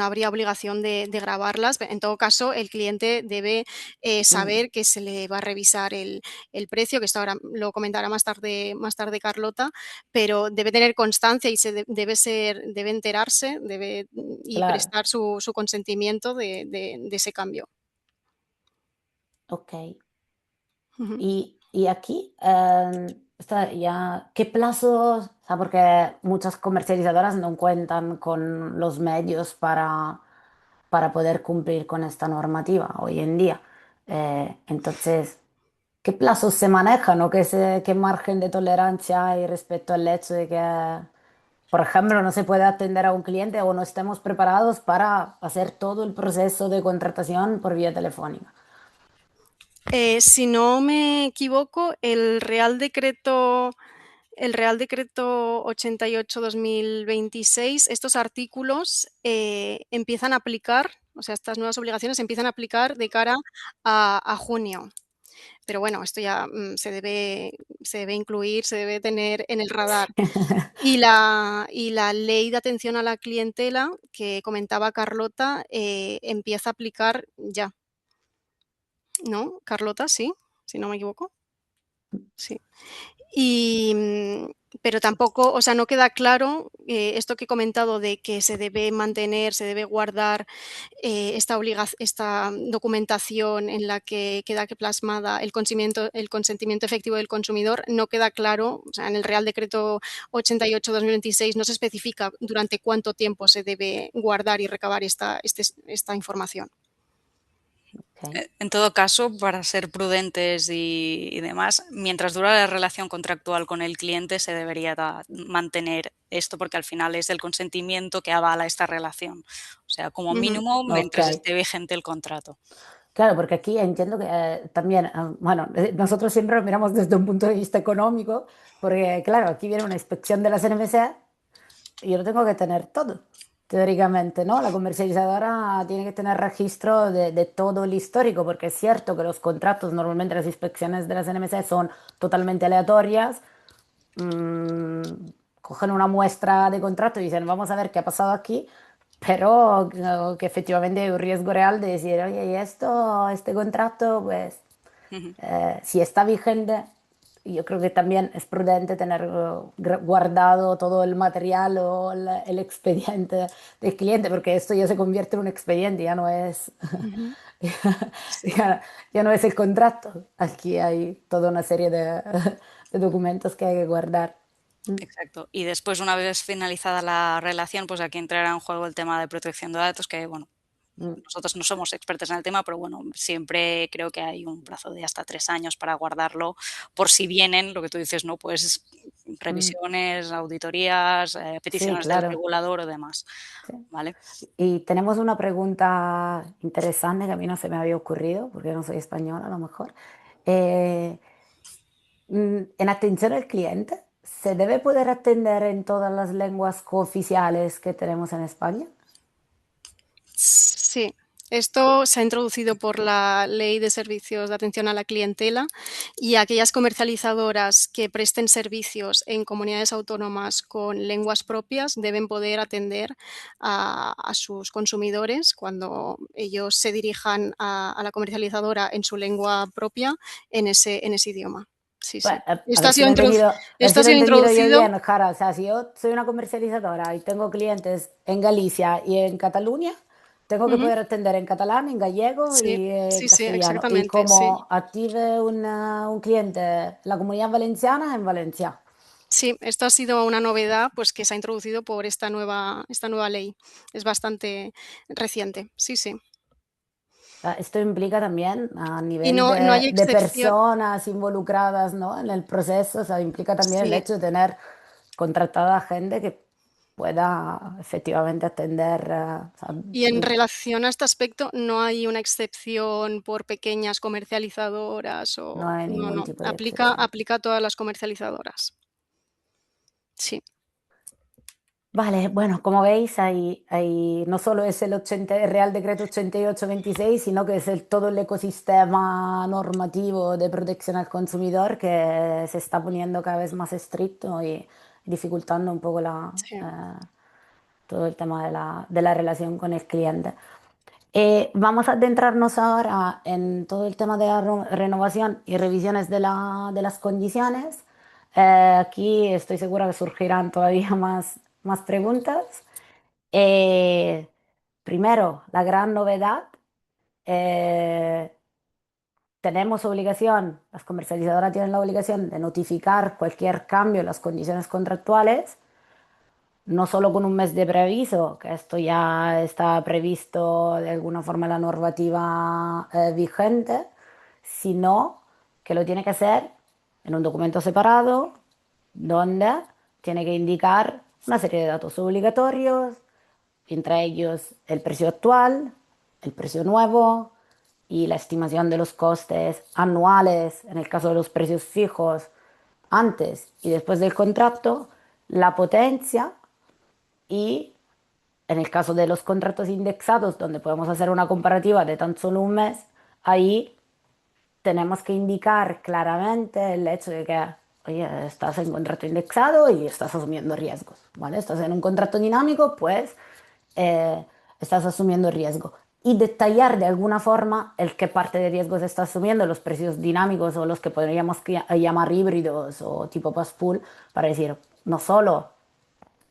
habría obligación de grabarlas. En todo caso, el cliente debe
mm,
saber que se le va a revisar el precio, que esto ahora lo comentará más tarde Carlota, pero debe tener constancia y debe enterarse, y
claro,
prestar su consentimiento de ese cambio.
ok.
Ujú.
Y aquí, ¿qué plazos? O sea, porque muchas comercializadoras no cuentan con los medios para poder cumplir con esta normativa hoy en día. Entonces, ¿qué plazos se manejan o qué margen de tolerancia hay respecto al hecho de que, por ejemplo, no se puede atender a un cliente o no estemos preparados para hacer todo el proceso de contratación por vía telefónica?
Si no me equivoco, el Real Decreto 88/2026, estos artículos empiezan a aplicar, o sea, estas nuevas obligaciones empiezan a aplicar de cara a junio. Pero bueno, esto ya se debe incluir, se debe tener en el radar. Y la ley de atención a la clientela que comentaba Carlota empieza a aplicar ya, ¿no? Carlota, sí, si no me equivoco. Sí. Y, pero tampoco, o sea, no queda claro esto que he comentado de que se debe mantener, se debe guardar esta documentación en la que queda plasmada el consentimiento efectivo del consumidor, no queda claro, o sea, en el Real Decreto 88/2026 no se especifica durante cuánto tiempo se debe guardar y recabar esta información.
Ok.
En todo caso, para ser prudentes y demás, mientras dura la relación contractual con el cliente, se debería mantener esto porque al final es el consentimiento que avala esta relación. O sea, como
Ujú.
mínimo,
Ok.
mientras esté vigente el contrato.
Claro, porque aquí entiendo que también, bueno, nosotros siempre lo miramos desde un punto de vista económico, porque claro, aquí viene una inspección de la CNMC y yo lo tengo que tener todo, teóricamente, ¿no? La comercializadora tiene que tener registro de todo el histórico, porque es cierto que los contratos, normalmente las inspecciones de la CNMC son totalmente aleatorias. mm, Cogen una muestra de contrato y dicen, vamos a ver qué ha pasado aquí, pero que efectivamente hay un riesgo real de decir, oye, y este contrato, pues,
Ujú.
si está vigente, yo creo que también es prudente tener guardado todo el material o el expediente del cliente, porque esto ya se convierte en un expediente, ya no es,
Ujú. Sí.
ya no es el contrato. Aquí hay toda una serie de documentos que hay que guardar. Mm,
Exacto. Y después, una vez finalizada la relación, pues aquí entrará en juego el tema de protección de datos, que bueno,
mm,
nosotros no somos expertos en el tema, pero bueno, siempre creo que hay un plazo de hasta 3 años para guardarlo, por si vienen, lo que tú dices, ¿no? Pues
mm.
revisiones, auditorías,
Sí,
peticiones del
claro.
regulador o demás,
Sí.
¿vale?
Y tenemos una pregunta interesante que a mí no se me había ocurrido, porque no soy española a lo mejor. En atención al cliente. ¿Se debe poder atender en todas las lenguas cooficiales que tenemos en España?
Sí, esto se ha introducido por la Ley de Servicios de Atención a la Clientela y aquellas comercializadoras que presten servicios en comunidades autónomas con lenguas propias deben poder atender a sus consumidores cuando ellos se dirijan a la comercializadora en su lengua propia en ese idioma. Sí,
Bueno,
sí.
a ver si lo he entendido, a ver
Esto
si
ha
lo he
sido
entendido yo
introducido.
bien, Jara. O sea, si yo soy una comercializadora y tengo clientes en Galicia y en Cataluña, tengo que
Ujú.
poder atender en catalán, en gallego
Sí,
y en
sí, sí,
castellano. Y
exactamente, sí.
como active un cliente en la Comunidad Valenciana, en Valencia.
Sí, esto ha sido una novedad, pues, que se ha introducido por esta nueva ley. Es bastante reciente, sí, sí.
Esto implica también a
Y
nivel
no hay
de
excepción.
personas involucradas, ¿no? En el proceso, o sea, implica también el
Sí,
hecho de tener contratada gente que pueda efectivamente atender, o sea,
y en relación a este aspecto, no hay una excepción por pequeñas comercializadoras
no
o
hay
no,
ningún
no,
tipo de excepción.
aplica a todas las comercializadoras. Sí,
Vale, bueno, como veis, no solo es el Real Decreto 88-26, sino que es todo el ecosistema normativo de protección al consumidor que se está poniendo cada vez más estricto y dificultando un poco
sí.
todo el tema de la relación con el cliente. Vamos a adentrarnos ahora en todo el tema de la renovación y revisiones de las condiciones. Aquí estoy segura que surgirán todavía más preguntas. Eh, Primero, la gran novedad. eh, Tenemos obligación, las comercializadoras tienen la obligación de notificar cualquier cambio en las condiciones contractuales, no solo con un mes de preaviso, que esto ya está previsto de alguna forma en la normativa vigente, sino que lo tiene que hacer en un documento separado donde tiene que indicar una serie de datos obligatorios, entre ellos el precio actual, el precio nuevo y la estimación de los costes anuales en el caso de los precios fijos antes y después del contrato, la potencia y en el caso de los contratos indexados, donde podemos hacer una comparativa de tan solo un mes, ahí tenemos que indicar claramente el hecho de que, oye, estás en contrato indexado y estás asumiendo riesgos, ¿vale? Estás en un contrato dinámico, pues eh, estás asumiendo riesgo. Y detallar de alguna forma el qué parte de riesgos está asumiendo, los precios dinámicos o los que podríamos llamar híbridos o tipo pass-pool, para decir, no solo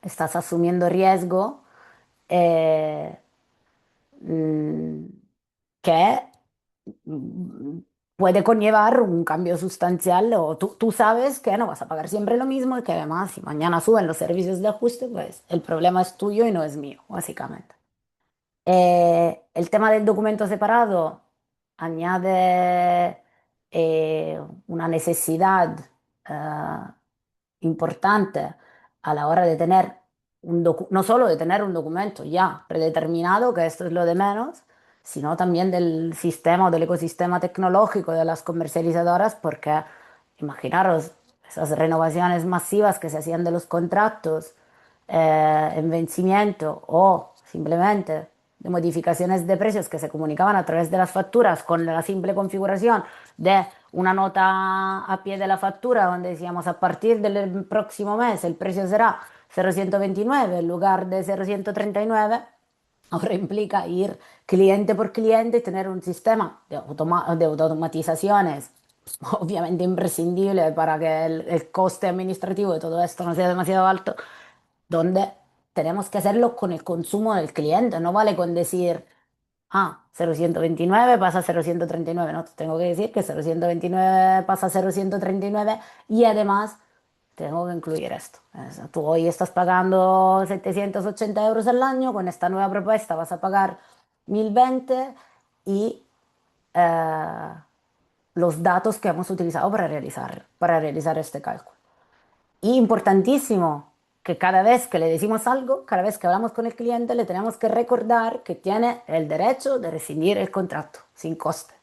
estás asumiendo riesgo, eh, mm, que puede conllevar un cambio sustancial o tú sabes que no vas a pagar siempre lo mismo y que además si mañana suben los servicios de ajuste, pues el problema es tuyo y no es mío, básicamente. El tema del documento separado añade una necesidad eh, importante a la hora de tener no solo de tener un documento ya predeterminado, que esto es lo de menos, sino también del sistema o del ecosistema tecnológico de las comercializadoras, porque imaginaros esas renovaciones masivas que se hacían de los contratos en vencimiento o simplemente de modificaciones de precios que se comunicaban a través de las facturas con la simple configuración de una nota a pie de la factura donde decíamos a partir del próximo mes el precio será 0,129 en lugar de 0,139. Ahora implica ir cliente por cliente y tener un sistema de automatizaciones, obviamente imprescindible para que el coste administrativo de todo esto no sea demasiado alto, donde tenemos que hacerlo con el consumo del cliente. No vale con decir, ah, 0,129 pasa a 0,139. No, tengo que decir que 0,129 pasa a 0,139 y además tengo que incluir esto. O sea, tú hoy estás pagando 780 euros al año, con esta nueva propuesta vas a pagar 1020 y eh, los datos que hemos utilizado para realizar este cálculo. Y importantísimo que cada vez que le decimos algo, cada vez que hablamos con el cliente, le tenemos que recordar que tiene el derecho de rescindir el contrato sin coste.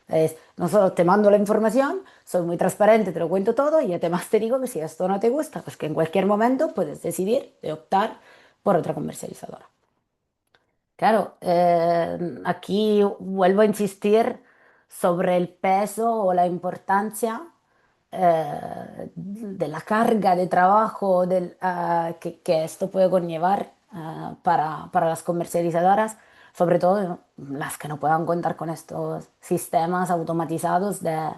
Es, no solo te mando la información, soy muy transparente, te lo cuento todo y además te digo que si esto no te gusta, pues que en cualquier momento puedes decidir de optar por otra comercializadora. Claro, aquí vuelvo a insistir sobre el peso o la importancia de la carga de trabajo que esto puede conllevar para las comercializadoras, sobre todo, ¿no?, las que no puedan contar con estos sistemas automatizados de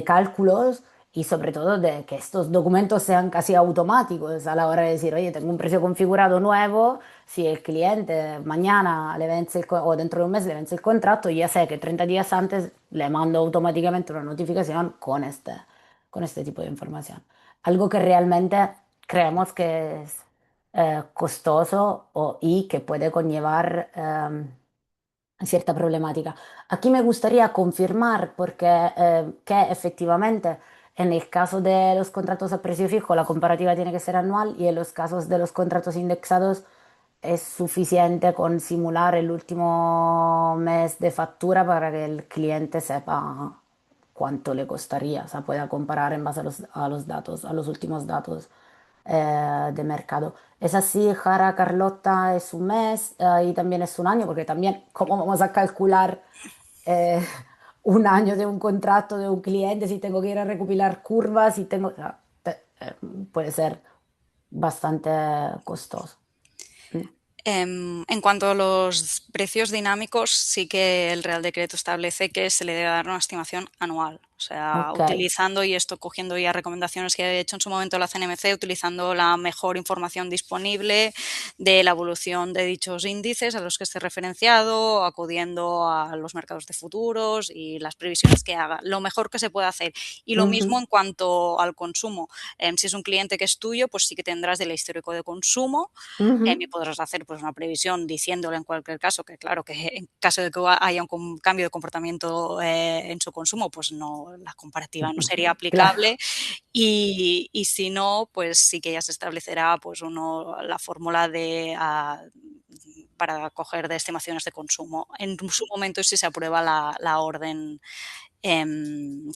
cálculos y sobre todo de que estos documentos sean casi automáticos a la hora de decir, oye, tengo un precio configurado nuevo, si el cliente mañana le vence o dentro de un mes le vence el contrato, ya sé que 30 días antes le mando automáticamente una notificación con este tipo de información. Algo que realmente creemos que es costoso y que puede conllevar cierta problemática. Aquí me gustaría confirmar porque que efectivamente en el caso de los contratos a precio fijo la comparativa tiene que ser anual y en los casos de los contratos indexados es suficiente con simular el último mes de factura para que el cliente sepa cuánto le costaría, o sea, pueda comparar en base a los datos, a los últimos datos de mercado. Es así, Jara, Carlota, es un mes y también es un año, porque también, ¿cómo vamos a calcular eh, un año de un contrato de un cliente si tengo que ir a recopilar curvas, si tengo, o sea, puede ser bastante costoso. Mm.
En cuanto a los precios dinámicos, sí que el Real Decreto establece que se le debe dar una estimación anual. O sea,
Ok.
utilizando, y esto cogiendo ya recomendaciones que ha hecho en su momento la CNMC, utilizando la mejor información disponible de la evolución de dichos índices a los que esté referenciado, acudiendo a los mercados de futuros y las previsiones que haga. Lo mejor que se puede hacer. Y lo mismo
Ujú,
en cuanto al consumo. Si es un cliente que es tuyo, pues sí que tendrás del histórico de consumo y
ujú,
podrás hacer pues, una previsión diciéndole en cualquier caso que, claro, que en caso de que haya un cambio de comportamiento en su consumo, pues no, la comparativa no sería
claro.
aplicable y si no, pues sí que ya se establecerá pues la fórmula para coger de estimaciones de consumo. En su momento si se aprueba la orden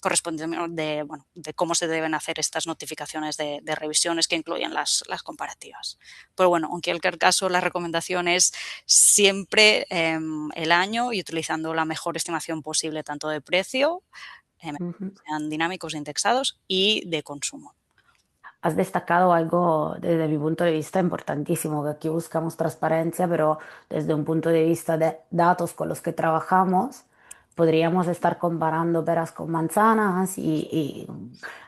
correspondiente bueno, de cómo se deben hacer estas notificaciones de revisiones que incluyen las comparativas. Pero bueno, en cualquier caso, la recomendación es siempre el año y utilizando la mejor estimación posible tanto de precio,
Ujú.
sean dinámicos, indexados y de consumo.
Has destacado algo desde mi punto de vista importantísimo, que aquí buscamos transparencia, pero desde un punto de vista de datos con los que trabajamos, podríamos estar comparando peras con manzanas y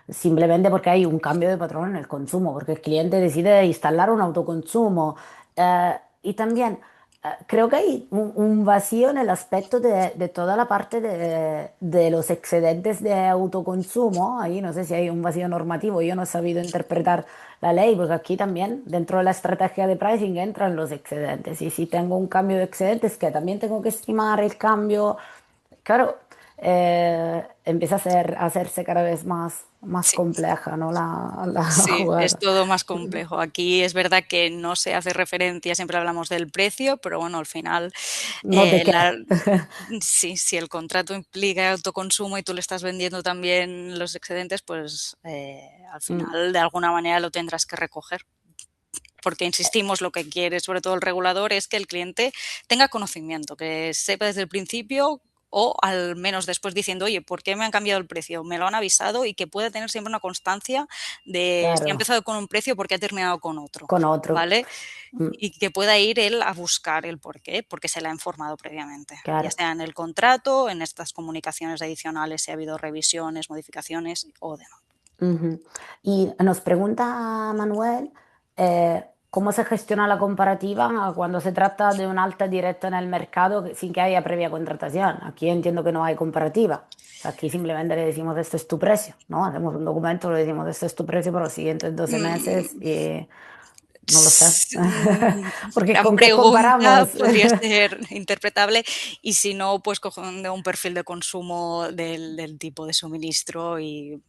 simplemente porque hay un cambio de patrón en el consumo, porque el cliente decide instalar un autoconsumo. Y también creo que hay un vacío en el aspecto de toda la parte de los excedentes de autoconsumo. Ahí no sé si hay un vacío normativo. Yo no he sabido interpretar la ley, porque aquí también dentro de la estrategia de pricing entran los excedentes. Y si tengo un cambio de excedentes, que también tengo que estimar el cambio. Claro, empieza a hacerse cada vez más
Sí.
compleja, ¿no? La
Sí, es
jugada.
todo más complejo. Aquí es verdad que no se hace referencia, siempre hablamos del precio, pero bueno, al final,
No de qué.
la sí, si el contrato implica autoconsumo y tú le estás vendiendo también los excedentes, pues, al
Mm,
final, de alguna manera lo tendrás que recoger. Porque insistimos, lo que quiere sobre todo el regulador es que el cliente tenga conocimiento, que sepa desde el principio o al menos después diciendo, oye, ¿por qué me han cambiado el precio? Me lo han avisado y que pueda tener siempre una constancia de si ha
claro,
empezado con un precio, ¿por qué ha terminado con otro?
con otro.
¿Vale?
Mm,
Y que pueda ir él a buscar el por qué, porque se le ha informado previamente, ya
claro.
sea en el contrato, en estas comunicaciones adicionales, si ha habido revisiones, modificaciones o demás.
Ujú. Y nos pregunta Manuel, ¿cómo se gestiona la comparativa cuando se trata de un alta directa en el mercado sin que haya previa contratación? Aquí entiendo que no hay comparativa. O sea, aquí simplemente le decimos, este es tu precio, ¿no? Hacemos un documento, le decimos, este es tu precio para los siguientes 12 meses
Mm,
y no lo sé.
S mm,
Porque
Gran
¿con qué
pregunta,
comparamos?
podría ser interpretable y si no, pues cogiendo un perfil de consumo del tipo de suministro y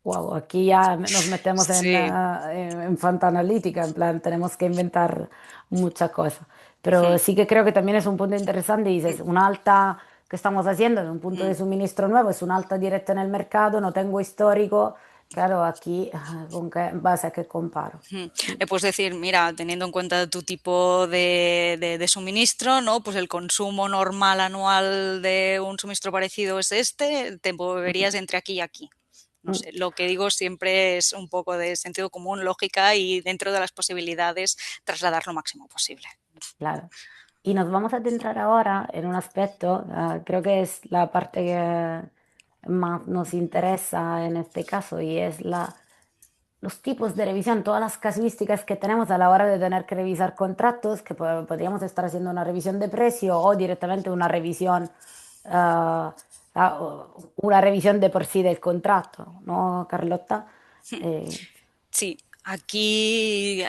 Wow, aquí ya nos metemos
sí,
en fantanalítica, en plan, tenemos que inventar muchas cosas.
mm,
Pero sí que creo que también es un punto interesante, dices, una alta que estamos haciendo de un punto de
Mm.
suministro nuevo, es una alta directa en el mercado, no tengo histórico, claro, aquí, ¿con qué en base a qué comparo?
Le puedes decir, mira, teniendo en cuenta tu tipo de suministro, ¿no? Pues el consumo normal anual de un suministro parecido es este, te moverías entre aquí y aquí. No sé, lo que digo siempre es un poco de sentido común, lógica y dentro de las posibilidades trasladar lo máximo posible.
Claro. Y nos vamos a adentrar ahora en un aspecto, creo que es la parte que más nos interesa en este caso y es los tipos de revisión, todas las casuísticas que tenemos a la hora de tener que revisar contratos, que podríamos estar haciendo una revisión de precio o directamente una revisión, una revisión de por sí del contrato, ¿no, Carlotta? Eh,
Sí, aquí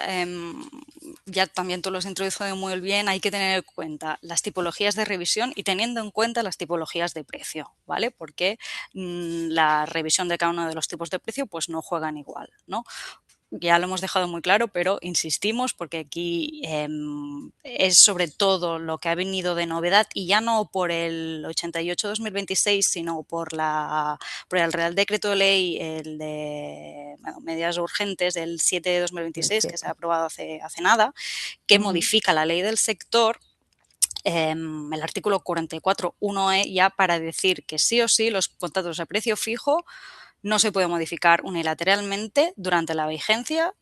ya también tú lo has introducido muy bien, hay que tener en cuenta las tipologías de revisión y teniendo en cuenta las tipologías de precio, ¿vale? Porque la revisión de cada uno de los tipos de precio pues no juegan igual, ¿no? Ya lo hemos dejado muy claro, pero insistimos porque aquí es sobre todo lo que ha venido de novedad y ya no por el 88-2026, sino por el Real Decreto de Ley, el de medidas urgentes del 7-2026, que se ha
7.
aprobado hace nada, que modifica la ley del sector. El artículo 44.1e ya para decir que sí o sí los contratos a precio fijo no se puede modificar unilateralmente durante la vigencia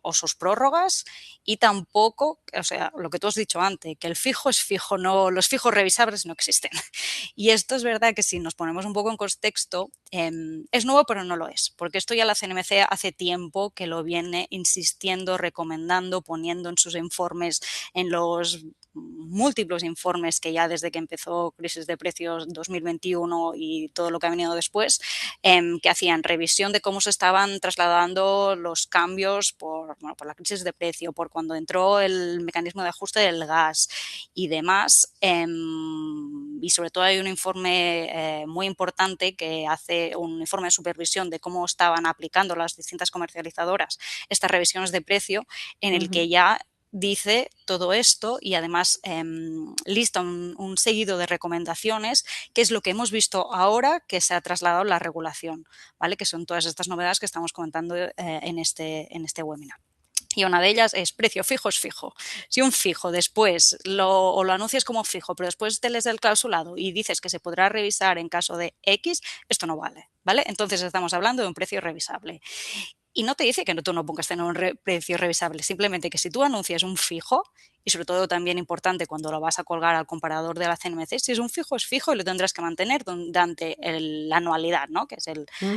o sus prórrogas y tampoco, o sea, lo que tú has dicho antes, que el fijo es fijo, no, los fijos revisables no existen. Y esto es verdad que si nos ponemos un poco en contexto, es nuevo pero no lo es, porque esto ya la CNMC hace tiempo que lo viene insistiendo, recomendando, poniendo en sus informes, en los múltiples informes que ya desde que empezó crisis de precios 2021 y todo lo que ha venido después, que hacían revisión de cómo se estaban trasladando los cambios por la crisis de precio, por cuando entró el mecanismo de ajuste del gas y demás. Y sobre todo hay un informe muy importante que hace un informe de supervisión de cómo estaban aplicando las distintas comercializadoras estas revisiones de precio, en el que ya dice todo esto y además lista un seguido de recomendaciones, que es lo que hemos visto ahora que se ha trasladado la regulación, ¿vale? Que son todas estas novedades que estamos comentando en este webinar. Y una de ellas es precio fijo es fijo. Si un fijo después o lo anuncias como fijo, pero después te lees el clausulado y dices que se podrá revisar en caso de X, esto no vale, ¿vale? Entonces estamos hablando de un precio revisable. Y no te dice que tú no pongas tener un precio revisable, simplemente que si tú anuncias un fijo, y sobre todo también importante cuando lo vas a colgar al comparador de la CNMC, si es un fijo es fijo y lo tendrás que mantener durante la anualidad, ¿no? Que es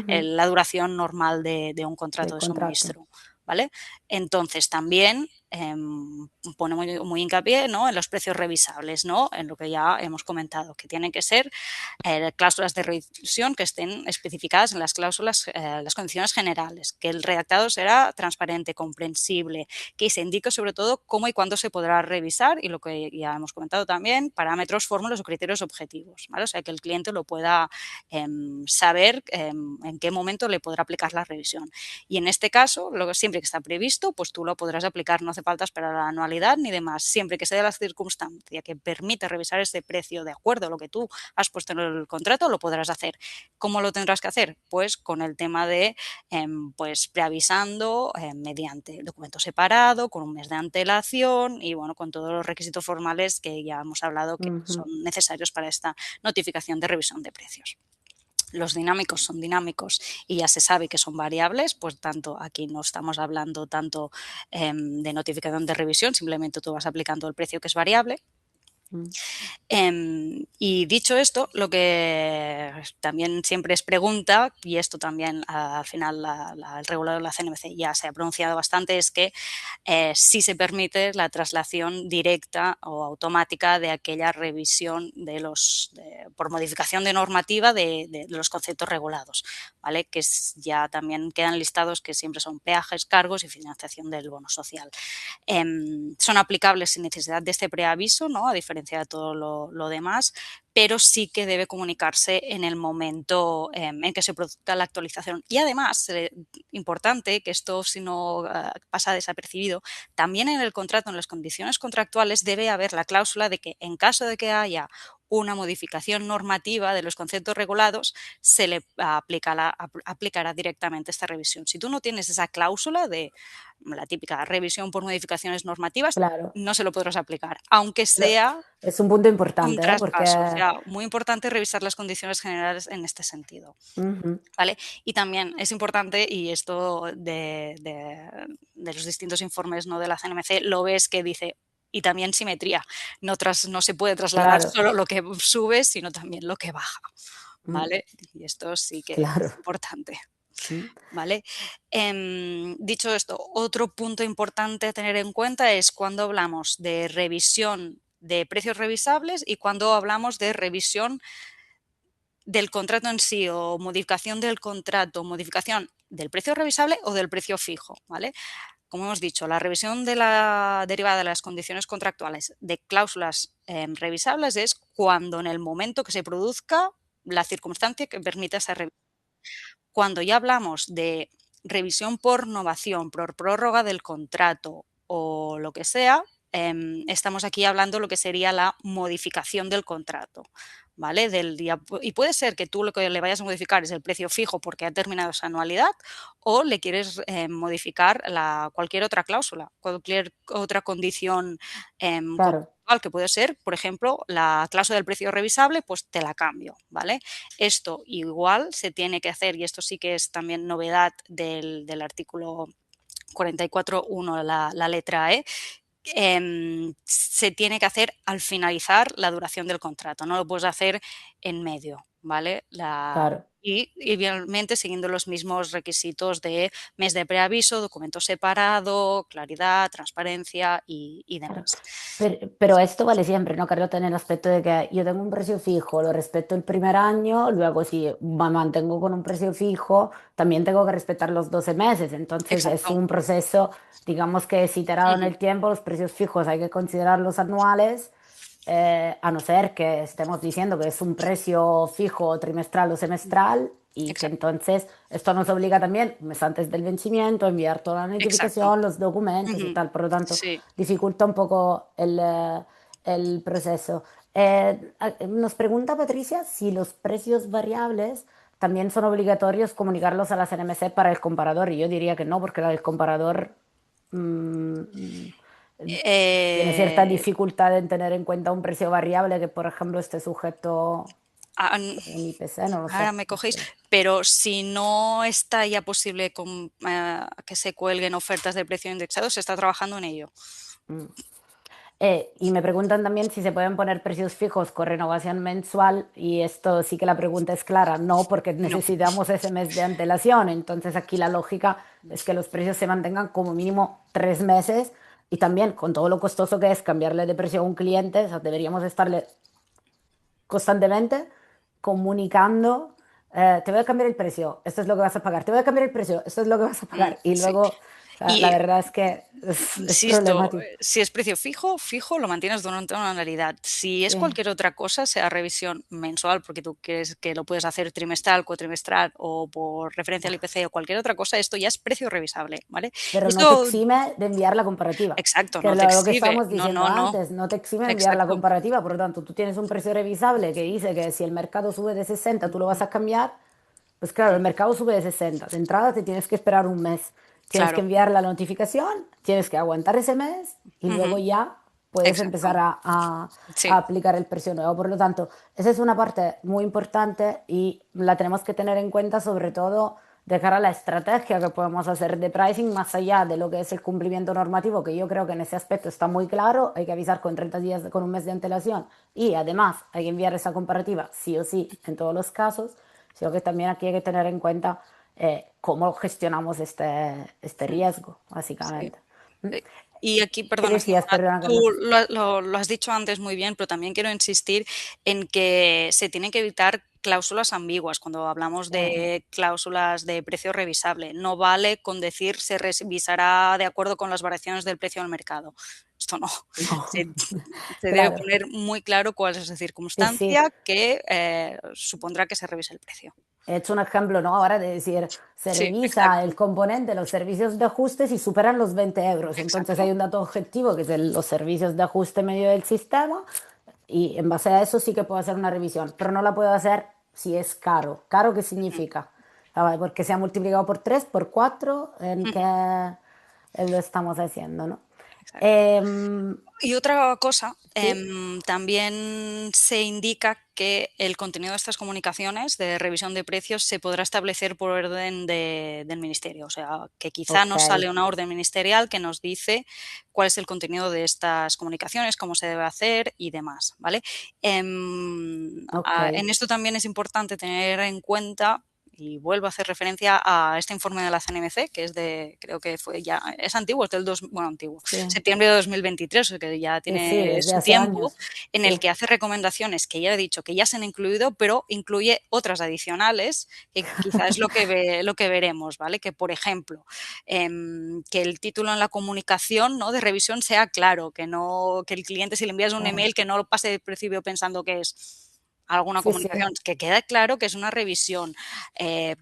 la duración normal de un contrato
Del
de
contrato.
suministro. ¿Vale? Entonces también pone muy hincapié, ¿no? En los precios revisables, ¿no? En lo que ya hemos comentado, que tienen que ser cláusulas de revisión que estén especificadas en las cláusulas, las condiciones generales, que el redactado será transparente, comprensible, que se indique sobre todo cómo y cuándo se podrá revisar y lo que ya hemos comentado también, parámetros, fórmulas o criterios objetivos, ¿vale? O sea, que el cliente lo pueda saber en qué momento le podrá aplicar la revisión. Y en este caso, siempre que está previsto, pues tú lo podrás aplicar, no hace falta esperar a la anualidad ni demás, siempre que sea la circunstancia que permite revisar ese precio de acuerdo a lo que tú has puesto en el contrato, lo podrás hacer. ¿Cómo lo tendrás que hacer? Pues con el tema de pues preavisando mediante documento separado, con un mes de antelación y bueno, con todos los requisitos formales que ya hemos hablado que son necesarios para esta notificación de revisión de precios. Los dinámicos son dinámicos y ya se sabe que son variables, pues tanto aquí no estamos hablando tanto de notificación de revisión, simplemente tú vas aplicando el precio que es variable. Y dicho esto, lo que también siempre es pregunta, y esto también al final el regulador de la CNMC ya se ha pronunciado bastante, es que sí se permite la traslación directa o automática de aquella revisión por modificación de normativa de los conceptos regulados, ¿vale? Que ya también quedan listados que siempre son peajes, cargos y financiación del bono social. Son aplicables sin necesidad de este preaviso, ¿no? A diferencia de todo lo demás, pero sí que debe comunicarse en el momento en que se produzca la actualización. Y además, importante, que esto si no pasa desapercibido, también en el contrato, en las condiciones contractuales, debe haber la cláusula de que en caso de que haya una modificación normativa de los conceptos regulados, se le aplicará directamente esta revisión. Si tú no tienes esa cláusula de la típica revisión por modificaciones normativas,
Claro.
no se lo podrás aplicar, aunque
Pero
sea
es un punto
un
importante, ¿eh?
traspaso. O
Porque...
sea, muy importante revisar las condiciones generales en este sentido.
Ujú,
¿Vale? Y también es importante, y esto de los distintos informes, ¿no?, de la CNMC, lo ves que dice, y también simetría, no se puede trasladar
claro.
solo lo que sube, sino también lo que baja,
Mm,
¿vale? Y esto sí que
claro.
es importante,
Mm,
¿vale? Dicho esto, otro punto importante a tener en cuenta es cuando hablamos de revisión de precios revisables y cuando hablamos de revisión del contrato en sí o modificación del contrato, modificación del precio revisable o del precio fijo, ¿vale? Como hemos dicho, la revisión de la derivada de las condiciones contractuales de cláusulas revisables es cuando en el momento que se produzca la circunstancia que permita esa revisión. Cuando ya hablamos de revisión por novación, por prórroga del contrato o lo que sea, estamos aquí hablando de lo que sería la modificación del contrato, ¿vale? Del día, y puede ser que tú lo que le vayas a modificar es el precio fijo porque ha terminado esa anualidad o le quieres modificar cualquier otra cláusula, cualquier otra condición
claro.
contractual, que puede ser, por ejemplo, la cláusula del precio revisable, pues te la cambio, ¿vale? Esto igual se tiene que hacer, y esto sí que es también novedad del artículo 44.1, la letra E, se tiene que hacer al finalizar la duración del contrato, no lo puedes hacer en medio, ¿vale?
Claro.
Y igualmente siguiendo los mismos requisitos de mes de preaviso, documento separado, claridad, transparencia y
Claro.
demás.
Pero esto vale siempre, ¿no, Carlota? En el aspecto de que yo tengo un precio fijo, lo respeto el primer año, luego si me mantengo con un precio fijo, también tengo que respetar los 12 meses. Entonces es
Exacto.
un proceso, digamos que es iterado en
Ujú.
el tiempo, los precios fijos hay que considerarlos anuales, a no ser que estemos diciendo que es un precio fijo trimestral o semestral y que
Exacto.
entonces esto nos obliga también, un mes antes del vencimiento, a enviar toda la
Exacto.
notificación, los documentos y
Ujú.
tal. Por lo tanto,
Sí.
dificulta un poco el proceso. Nos pregunta Patricia si los precios variables también son obligatorios comunicarlos a la CNMC para el comparador y yo diría que no, porque el comparador mm, tiene cierta
Eh,
dificultad en tener en cuenta un precio variable que, por ejemplo, esté sujeto
ah,
a un IPC, no lo sé.
Ahora me cogéis, pero si no está ya posible que se cuelguen ofertas de precio indexado, se está trabajando en ello.
Mm. Y me preguntan también si se pueden poner precios fijos con renovación mensual y esto sí que la pregunta es clara, no, porque
No,
necesitamos ese mes de antelación. Entonces aquí la lógica es que los precios se mantengan como mínimo 3 meses y también con todo lo costoso que es cambiarle de precio a un cliente, o sea, deberíamos estarle constantemente comunicando, te voy a cambiar el precio, esto es lo que vas a pagar, te voy a cambiar el precio, esto es lo que vas a pagar. Y
sí.
luego, o sea, la
Y
verdad es que es
insisto,
problemático.
si es precio fijo, fijo lo mantienes durante una anualidad. Si es
Sí.
cualquier otra cosa, sea revisión mensual, porque tú quieres que lo puedes hacer trimestral, cuatrimestral o por referencia al IPC o cualquier otra cosa, esto ya es precio revisable, ¿vale?
Pero
Y
no te
esto,
exime de enviar la comparativa.
exacto,
Que es
no te
lo que
exhibe.
estábamos
No,
diciendo
no, no.
antes, no te exime de enviar la
Exacto.
comparativa. Por lo tanto, tú tienes un precio revisable que dice que si el mercado sube de 60, tú lo vas a cambiar. Pues claro, el mercado sube de 60. De entrada te tienes que esperar un mes. Tienes que
Claro.
enviar la notificación, tienes que aguantar ese mes y luego
Ujú.
ya puedes
Exacto.
empezar a
Sí.
aplicar el precio nuevo. Por lo tanto, esa es una parte muy importante y la tenemos que tener en cuenta sobre todo de cara a la estrategia que podemos hacer de pricing más allá de lo que es el cumplimiento normativo, que yo creo que en ese aspecto está muy claro, hay que avisar con 30 días, con un mes de antelación y además hay que enviar esa comparativa sí o sí en todos los casos, sino que también aquí hay que tener en cuenta cómo gestionamos este riesgo,
Sí.
básicamente. ¿Mm?
Y aquí,
¿Qué
perdona,
decías?
Simona,
Perdona,
tú
Carlota.
lo has dicho antes muy bien, pero también quiero insistir en que se tienen que evitar cláusulas ambiguas cuando hablamos de cláusulas de precio revisable. No vale con decir se revisará de acuerdo con las variaciones del precio del mercado. Esto no.
No,
Se, se debe
claro.
poner muy claro cuál es la
Sí, sí.
circunstancia que supondrá que se revise el precio.
He hecho un ejemplo, ¿no? Ahora de decir, se
Sí,
revisa
exacto.
el componente, los servicios de ajuste si superan los 20 euros. Entonces
Exacto.
hay un dato objetivo que es los servicios de ajuste medio del sistema Y en base a eso sí que puedo hacer una revisión, pero no la puedo hacer si es caro. ¿Caro qué significa? Porque se ha multiplicado por 3 por 4 en que lo estamos haciendo, ¿no?
Exacto.
Em,
Y otra cosa,
sí,
también se indica que el contenido de estas comunicaciones de revisión de precios se podrá establecer por orden del ministerio. O sea, que quizá
ok,
nos sale una orden ministerial que nos dice cuál es el contenido de estas comunicaciones, cómo se debe hacer y demás, ¿vale?
ok.
En esto también es importante tener en cuenta, y vuelvo a hacer referencia a este informe de la CNMC, que es de, creo que fue ya, es antiguo, es del bueno, antiguo,
Sí,
septiembre de 2023, o sea que ya
sí, sí,
tiene
desde
su
hace
tiempo,
años.
en el
Sí.
que hace recomendaciones que ya he dicho que ya se han incluido, pero incluye otras adicionales, que quizás es lo que veremos, ¿vale? Que, por ejemplo, que el título en la comunicación, ¿no?, de revisión sea claro, que no, que el cliente, si le envías un
Claro.
email, que no lo pase de principio pensando que es alguna
Sí, sí,
comunicación, que quede claro que es una revisión.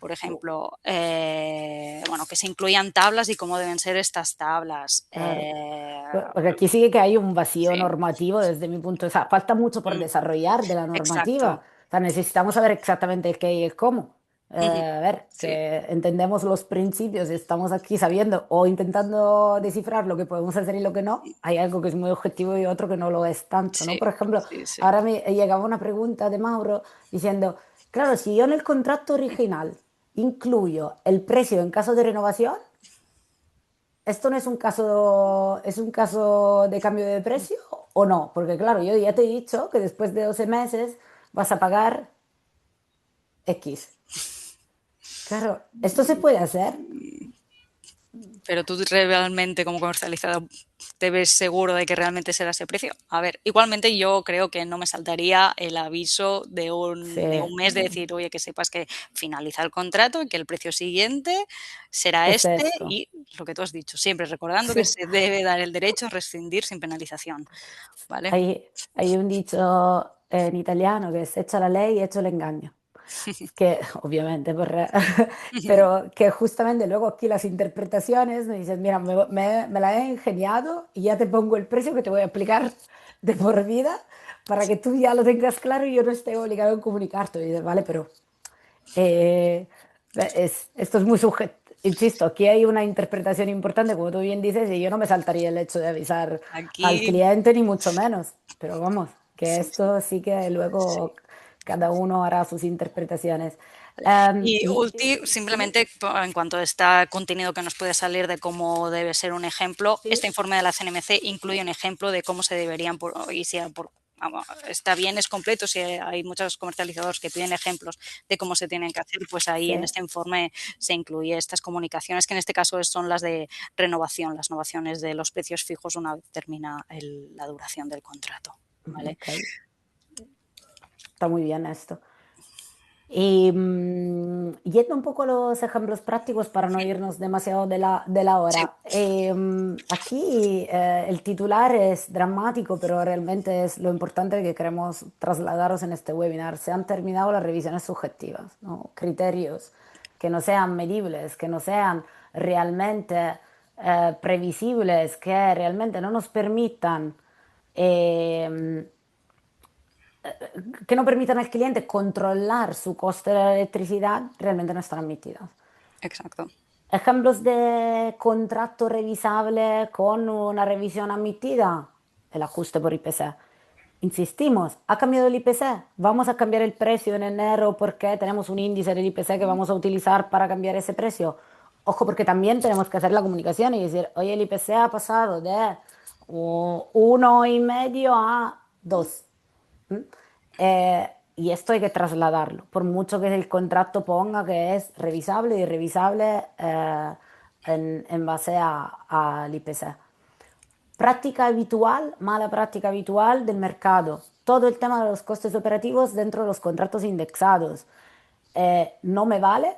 Por ejemplo, bueno, que se incluyan tablas y cómo deben ser estas tablas.
claro. Porque aquí sí que hay un vacío
Sí,
normativo desde mi punto de vista. Falta mucho por
mm,
desarrollar de la
exacto.
normativa. O sea, necesitamos saber exactamente el qué y el cómo.
Ujú,
A ver,
sí,
que entendemos los principios y estamos aquí sabiendo o intentando descifrar lo que podemos hacer y lo que no. Hay algo que es muy objetivo y otro que no lo es tanto, ¿no?
sí,
Por ejemplo,
sí, sí.
ahora me llegaba una pregunta de Mauro diciendo, claro, si yo en el contrato original incluyo el precio en caso de renovación, ¿esto no es un caso de cambio de precio o no? Porque claro, yo ya te he dicho que después de 12 meses vas a pagar X. Claro, ¿esto se puede hacer?
Pero tú realmente, como comercializador, te ves seguro de que realmente será ese precio. A ver, igualmente yo creo que no me saltaría el aviso
Sí,
de un mes de decir, oye, que sepas que finaliza el contrato y que el precio siguiente será
es
este,
esto.
y lo que tú has dicho, siempre recordando que
Sí.
se debe dar el derecho a rescindir sin penalización, ¿vale?
Hay un dicho en italiano que es echa la ley, hecho el engaño. Que obviamente, pero que justamente luego aquí las interpretaciones me dicen, mira, me la he ingeniado y ya te pongo el precio que te voy a aplicar de por vida para que tú ya lo tengas claro y yo no esté obligado a comunicarte. Y dices, vale, pero eh, esto es muy sujeto. Insisto, aquí hay una interpretación importante, como tú bien dices, y yo no me saltaría el hecho de avisar al
Aquí,
cliente, ni mucho menos. Pero vamos, que
sí, sí,
esto sí que
sí.
luego cada uno hará sus interpretaciones.
Y
Sí,
simplemente en cuanto a este contenido que nos puede salir de cómo debe ser un ejemplo, este
sí,
informe de la CNMC incluye un ejemplo de cómo se deberían, y si está bien, es completo, si hay muchos comercializadores que piden ejemplos de cómo se tienen que hacer, pues ahí en
sí.
este informe se incluye estas comunicaciones, que en este caso son las de renovación, las renovaciones de los precios fijos una vez termina la duración del contrato. ¿Vale?
Ok, está muy bien esto. Y yendo un poco a los ejemplos prácticos para no irnos demasiado de la
Sí,
hora, aquí el titular es dramático, pero realmente es lo importante que queremos trasladaros en este webinar. Se han terminado las revisiones subjetivas, ¿no? Criterios que no sean medibles, que no sean realmente previsibles, que realmente no nos permitan eh, que no permitan al cliente controlar su coste de la electricidad realmente no están admitidos.
exacto.
Ejemplos de contrato revisable con una revisión admitida, el ajuste por IPC. Insistimos, ha cambiado el IPC, vamos a cambiar el precio en enero porque tenemos un índice del IPC que vamos a utilizar para cambiar ese precio. Ojo, porque también tenemos que hacer la comunicación y decir, oye, el IPC ha pasado de 1,5 a 2. ¿Mm? Y esto hay que trasladarlo, por mucho que el contrato ponga que es revisable y revisable en base al IPC. Práctica habitual, mala práctica habitual del mercado. Todo el tema de los costes operativos dentro de los contratos indexados. No me vale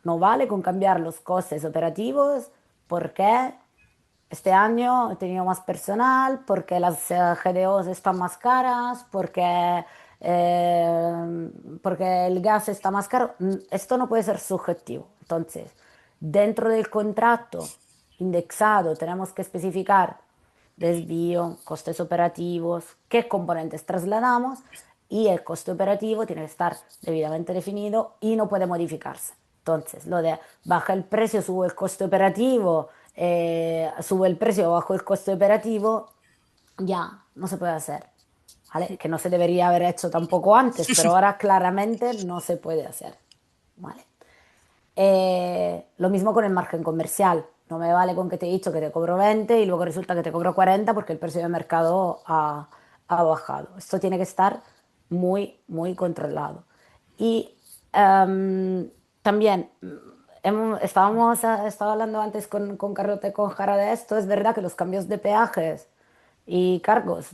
no vale con cambiar los costes operativos porque este año he tenido más personal, porque las GDOs están más caras, porque el gas está más caro. Esto no puede ser subjetivo. Entonces, dentro del contrato indexado tenemos que especificar desvío, costes operativos, qué componentes trasladamos y el coste operativo tiene que estar debidamente definido y no puede modificarse. Entonces, lo de baja el precio, sube el coste operativo, sube el precio, bajo el coste operativo, ya no se puede hacer. ¿Vale? Que no se debería haber hecho tampoco antes, pero ahora claramente no se puede hacer. ¿Vale? Lo mismo con el margen comercial. No me vale con que te he dicho que te cobro 20 y luego resulta que te cobro 40 porque el precio de mercado ha bajado. Esto tiene que estar muy, muy controlado. Y también estaba hablando antes con Carlota y con Jara de esto. Es verdad que los cambios de peajes y cargos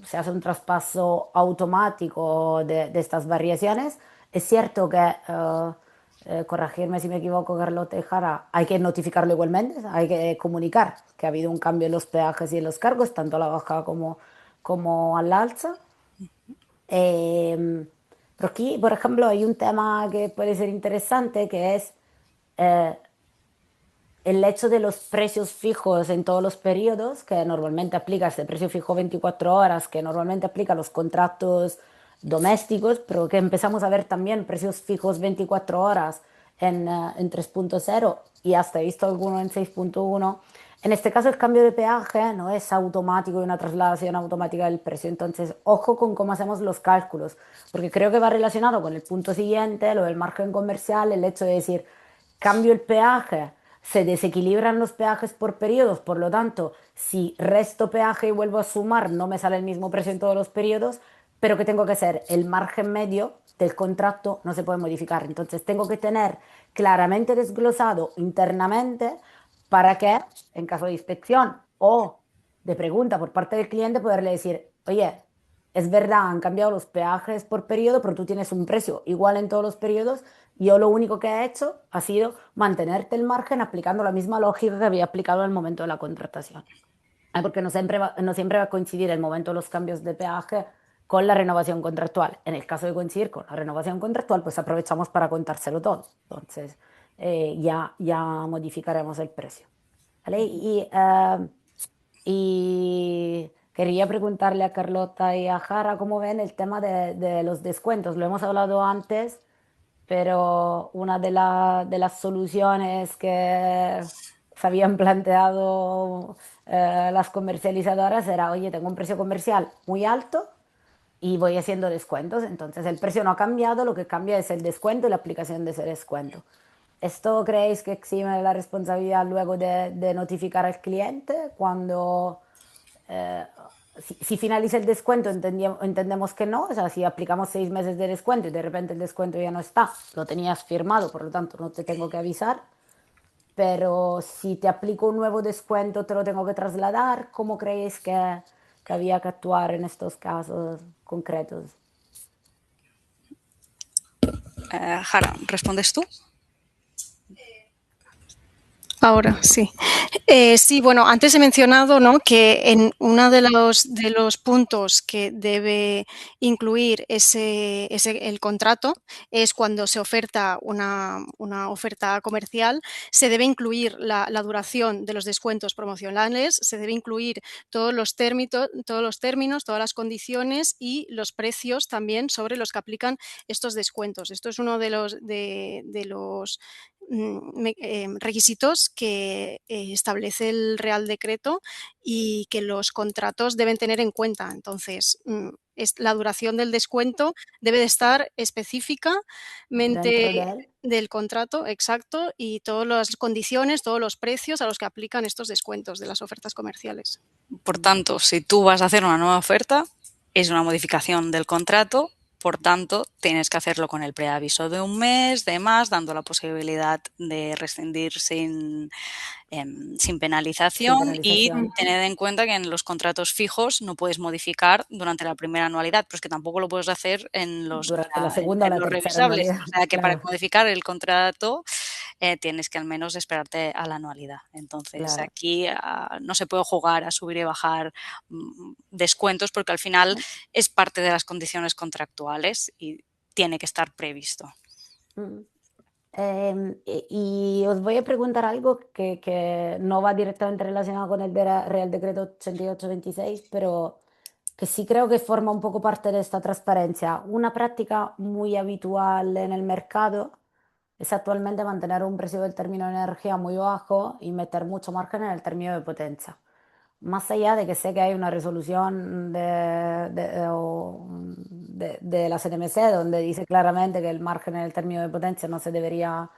se hace un traspaso automático de estas variaciones. Es cierto que corregirme si me equivoco, Carlota y Jara, hay que notificarlo igualmente, hay que comunicar que ha habido un cambio en los peajes y en los cargos, tanto a la baja como al alza. Pero aquí, por ejemplo, hay un tema que puede ser interesante, que es eh, el hecho de los precios fijos en todos los periodos, que normalmente aplica este precio fijo 24 horas, que normalmente aplica a los contratos domésticos, pero que empezamos a ver también precios fijos 24 horas en 3.0 y hasta he visto alguno en 6.1. En este caso el cambio de peaje no es automático y una trasladación automática del precio, entonces ojo con cómo hacemos los cálculos, porque creo que va relacionado con el punto siguiente, lo del margen comercial, el hecho de decir, cambio el peaje, se desequilibran los peajes por periodos, por lo tanto, si resto peaje y vuelvo a sumar, no me sale el mismo precio en todos los periodos, pero que tengo que ser el margen medio del contrato no se puede modificar. Entonces tengo que tener claramente desglosado internamente para que, en caso de inspección o de pregunta por parte del cliente, poderle decir, oye, es verdad, han cambiado los peajes por periodo, pero tú tienes un precio igual en todos los periodos. Yo lo único que he hecho ha sido mantenerte el margen aplicando la misma lógica que había aplicado en el momento de la contratación. Porque no siempre va a coincidir el momento de los cambios de peaje con la renovación contractual. En el caso de coincidir con la renovación contractual, pues aprovechamos para contárselo todo. Entonces, ya modificaremos el precio. ¿Vale? Y quería preguntarle a Carlota y a Jara cómo ven el tema de los descuentos. Lo hemos hablado antes, pero una de las soluciones que se habían planteado las comercializadoras era, oye, tengo un precio comercial muy alto y voy haciendo descuentos. Entonces el precio no ha cambiado, lo que cambia es el descuento y la aplicación de ese descuento. ¿Esto creéis que exime de la responsabilidad luego de notificar al cliente cuando eh, si finaliza el descuento, entendemos que no, o sea, si aplicamos 6 meses de descuento y de repente el descuento ya no está, lo tenías firmado, por lo tanto no te tengo que avisar, pero si te aplico un nuevo descuento, te lo tengo que trasladar, ¿cómo creéis que había que actuar en estos casos concretos?
Jara, ¿respondes tú?
Ahora sí. Sí, bueno, antes he mencionado, ¿no?, que en uno de los puntos que debe incluir el contrato es cuando se oferta una oferta comercial, se debe incluir la duración de los descuentos promocionales, se debe incluir todos los términos, todas las condiciones y los precios también sobre los que aplican estos descuentos. Esto es uno de los requisitos que establece el Real Decreto y que los contratos deben tener en cuenta. Entonces, la duración del descuento debe de estar
Dentro de
específicamente
él.
del contrato, exacto, y todas las condiciones, todos los precios a los que aplican estos descuentos de las ofertas comerciales.
Por tanto, si tú vas a hacer una nueva oferta, es una modificación del contrato, por tanto, tienes que hacerlo con el preaviso de un mes, demás, dando la posibilidad de rescindir sin
Sin
penalización y
penalización.
tened en cuenta que en los contratos fijos no puedes modificar durante la primera anualidad, pero es que tampoco lo puedes hacer
Durante la
en
segunda o la
los
tercera
revisables.
anualidad,
O sea que para
claro,
modificar el contrato tienes que al menos esperarte a la anualidad. Entonces
claro.
aquí no se puede jugar a subir y bajar descuentos porque al final es parte de las condiciones contractuales y tiene que estar previsto.
Mm. Y os voy a preguntar algo que no va directamente relacionado con el Real Decreto 8826, pero que sí creo que forma un poco parte de esta transparencia. Una práctica muy habitual en el mercado es actualmente mantener un precio del término de energía muy bajo y meter mucho margen en el término de potencia. Más allá de que sé que hay una resolución de la CNMC donde dice claramente que el margen en el término de potencia no se debería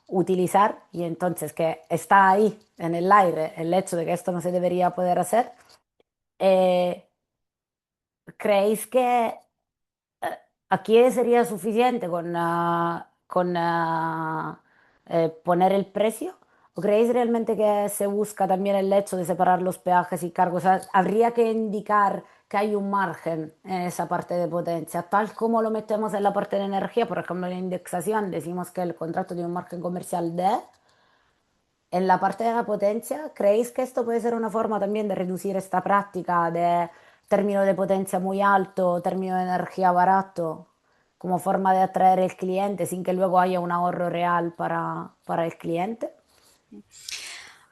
utilizar y entonces que está ahí en el aire el hecho de que esto no se debería poder hacer, eh, ¿creéis que aquí sería suficiente con poner el precio? ¿O creéis realmente que se busca también el hecho de separar los peajes y cargos? O sea, habría que indicar que hay un margen en esa parte de potencia, tal como lo metemos en la parte de energía, por ejemplo, en la indexación, decimos que el contrato tiene un margen comercial de... En la parte de la potencia, ¿creéis que esto puede ser una forma también de reducir esta práctica de término de potencia muy alto, término de energía barato, como forma de atraer al cliente sin que luego haya un ahorro real para el cliente?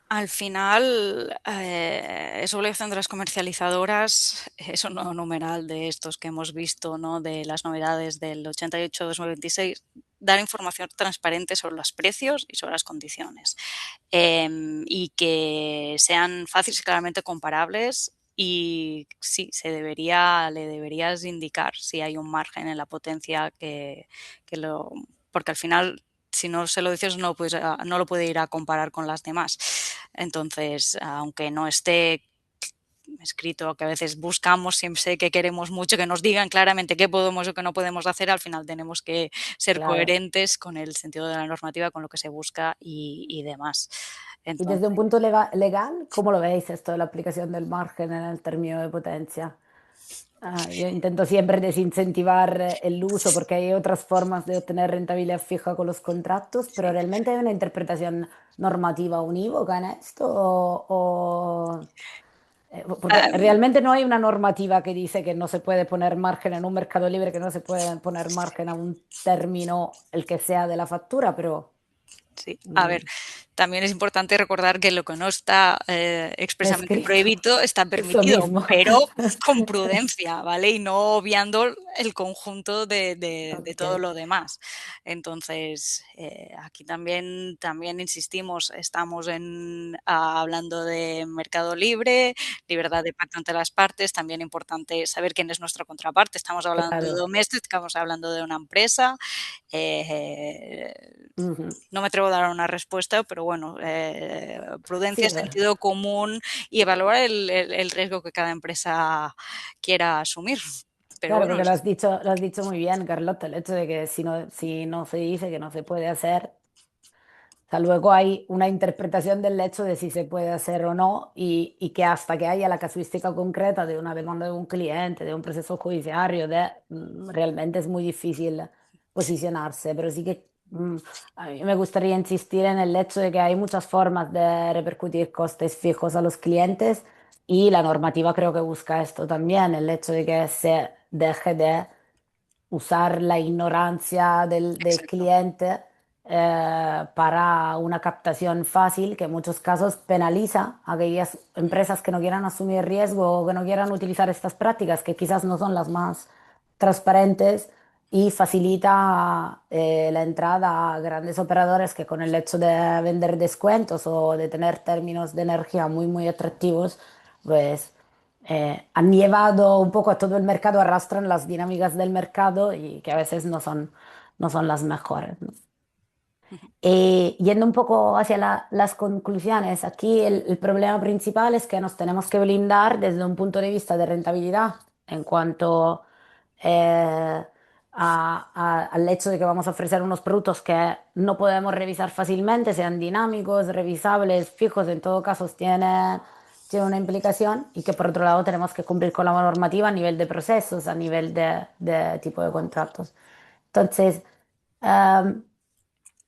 Al final, es obligación de las comercializadoras, eso no numeral de estos que hemos visto, ¿no? De las novedades del 88-2026, dar información transparente sobre los precios y sobre las condiciones. Y que sean fáciles y claramente comparables. Y sí, le deberías indicar si hay un margen en la potencia que lo. Porque al final, si no se lo dices, no lo puede ir a comparar con las demás. Entonces, aunque no esté escrito, que a veces buscamos, siempre sé que queremos mucho que nos digan claramente qué podemos o qué no podemos hacer, al final tenemos que ser
Claro.
coherentes con el sentido de la normativa, con lo que se busca y demás.
Y desde un
Entonces,
punto legal, ¿cómo lo veis esto de la aplicación del margen en el término de potencia? Yo intento siempre desincentivar el uso porque hay otras formas de obtener rentabilidad fija con los contratos, pero
sí.
¿realmente hay una interpretación normativa unívoca en esto? Porque
Um,
realmente no hay una normativa que dice que no se puede poner margen en un mercado libre, que no se puede poner margen a un término, el que sea de la factura, pero
Sí, a
mm,
ver, también es importante recordar que lo que no está expresamente
escrito,
prohibido está
eso
permitido,
mismo.
pero con prudencia, ¿vale? Y no obviando el conjunto de
Ok,
todo lo demás. Entonces, aquí también insistimos, estamos hablando de mercado libre, libertad de pacto entre las partes, también importante saber quién es nuestra contraparte. Estamos hablando de
claro.
Domestic, estamos hablando de una empresa. eh,
Ujú.
no me atrevo a dar una respuesta, pero bueno,
Sí,
prudencia,
es verdad.
sentido común y evaluar el riesgo que cada empresa quiera asumir. Pero
Claro,
bueno,
porque lo has dicho muy bien, Carlota, el hecho de que si no se dice que no se puede hacer, o sea, luego hay una interpretación del hecho de si se puede hacer o no y que hasta que haya la casuística concreta de una demanda de un cliente, de un proceso judiciario, realmente es muy difícil posicionarse, pero sí que a mí me gustaría insistir en el hecho de que hay muchas formas de repercutir costes fijos a los clientes y la normativa creo que busca esto también, el hecho de que se deje de usar la ignorancia del
exacto.
cliente para una captación fácil que en muchos casos penaliza a aquellas empresas que no quieran asumir riesgo o que no quieran utilizar estas prácticas que quizás no son las más transparentes y facilita la entrada a grandes operadores que con el hecho de vender descuentos o de tener términos de energía muy, muy atractivos, pues han llevado un poco a todo el mercado, arrastran las dinámicas del mercado y que a veces no son las mejores, ¿no? Yendo un poco hacia las conclusiones, aquí el problema principal es que nos tenemos que blindar desde un punto de vista de rentabilidad en cuanto al hecho de que vamos a ofrecer unos productos que no podemos revisar fácilmente, sean dinámicos, revisables, fijos, en todo caso tiene una implicación y que por otro lado tenemos que cumplir con la normativa a nivel de procesos, a nivel de tipo de contratos. Entonces, em,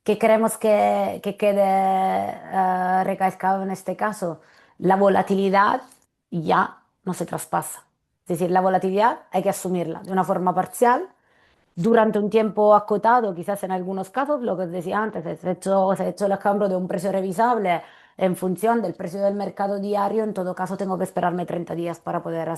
¿qué queremos que quede recalcado en este caso? La volatilidad ya no se traspasa. Es decir, la volatilidad hay que asumirla de una forma parcial durante un tiempo acotado, quizás en algunos casos, lo que os decía antes, se ha hecho el ejemplo de un precio revisable en función del precio del mercado diario. En todo caso tengo que esperarme 30 días para poder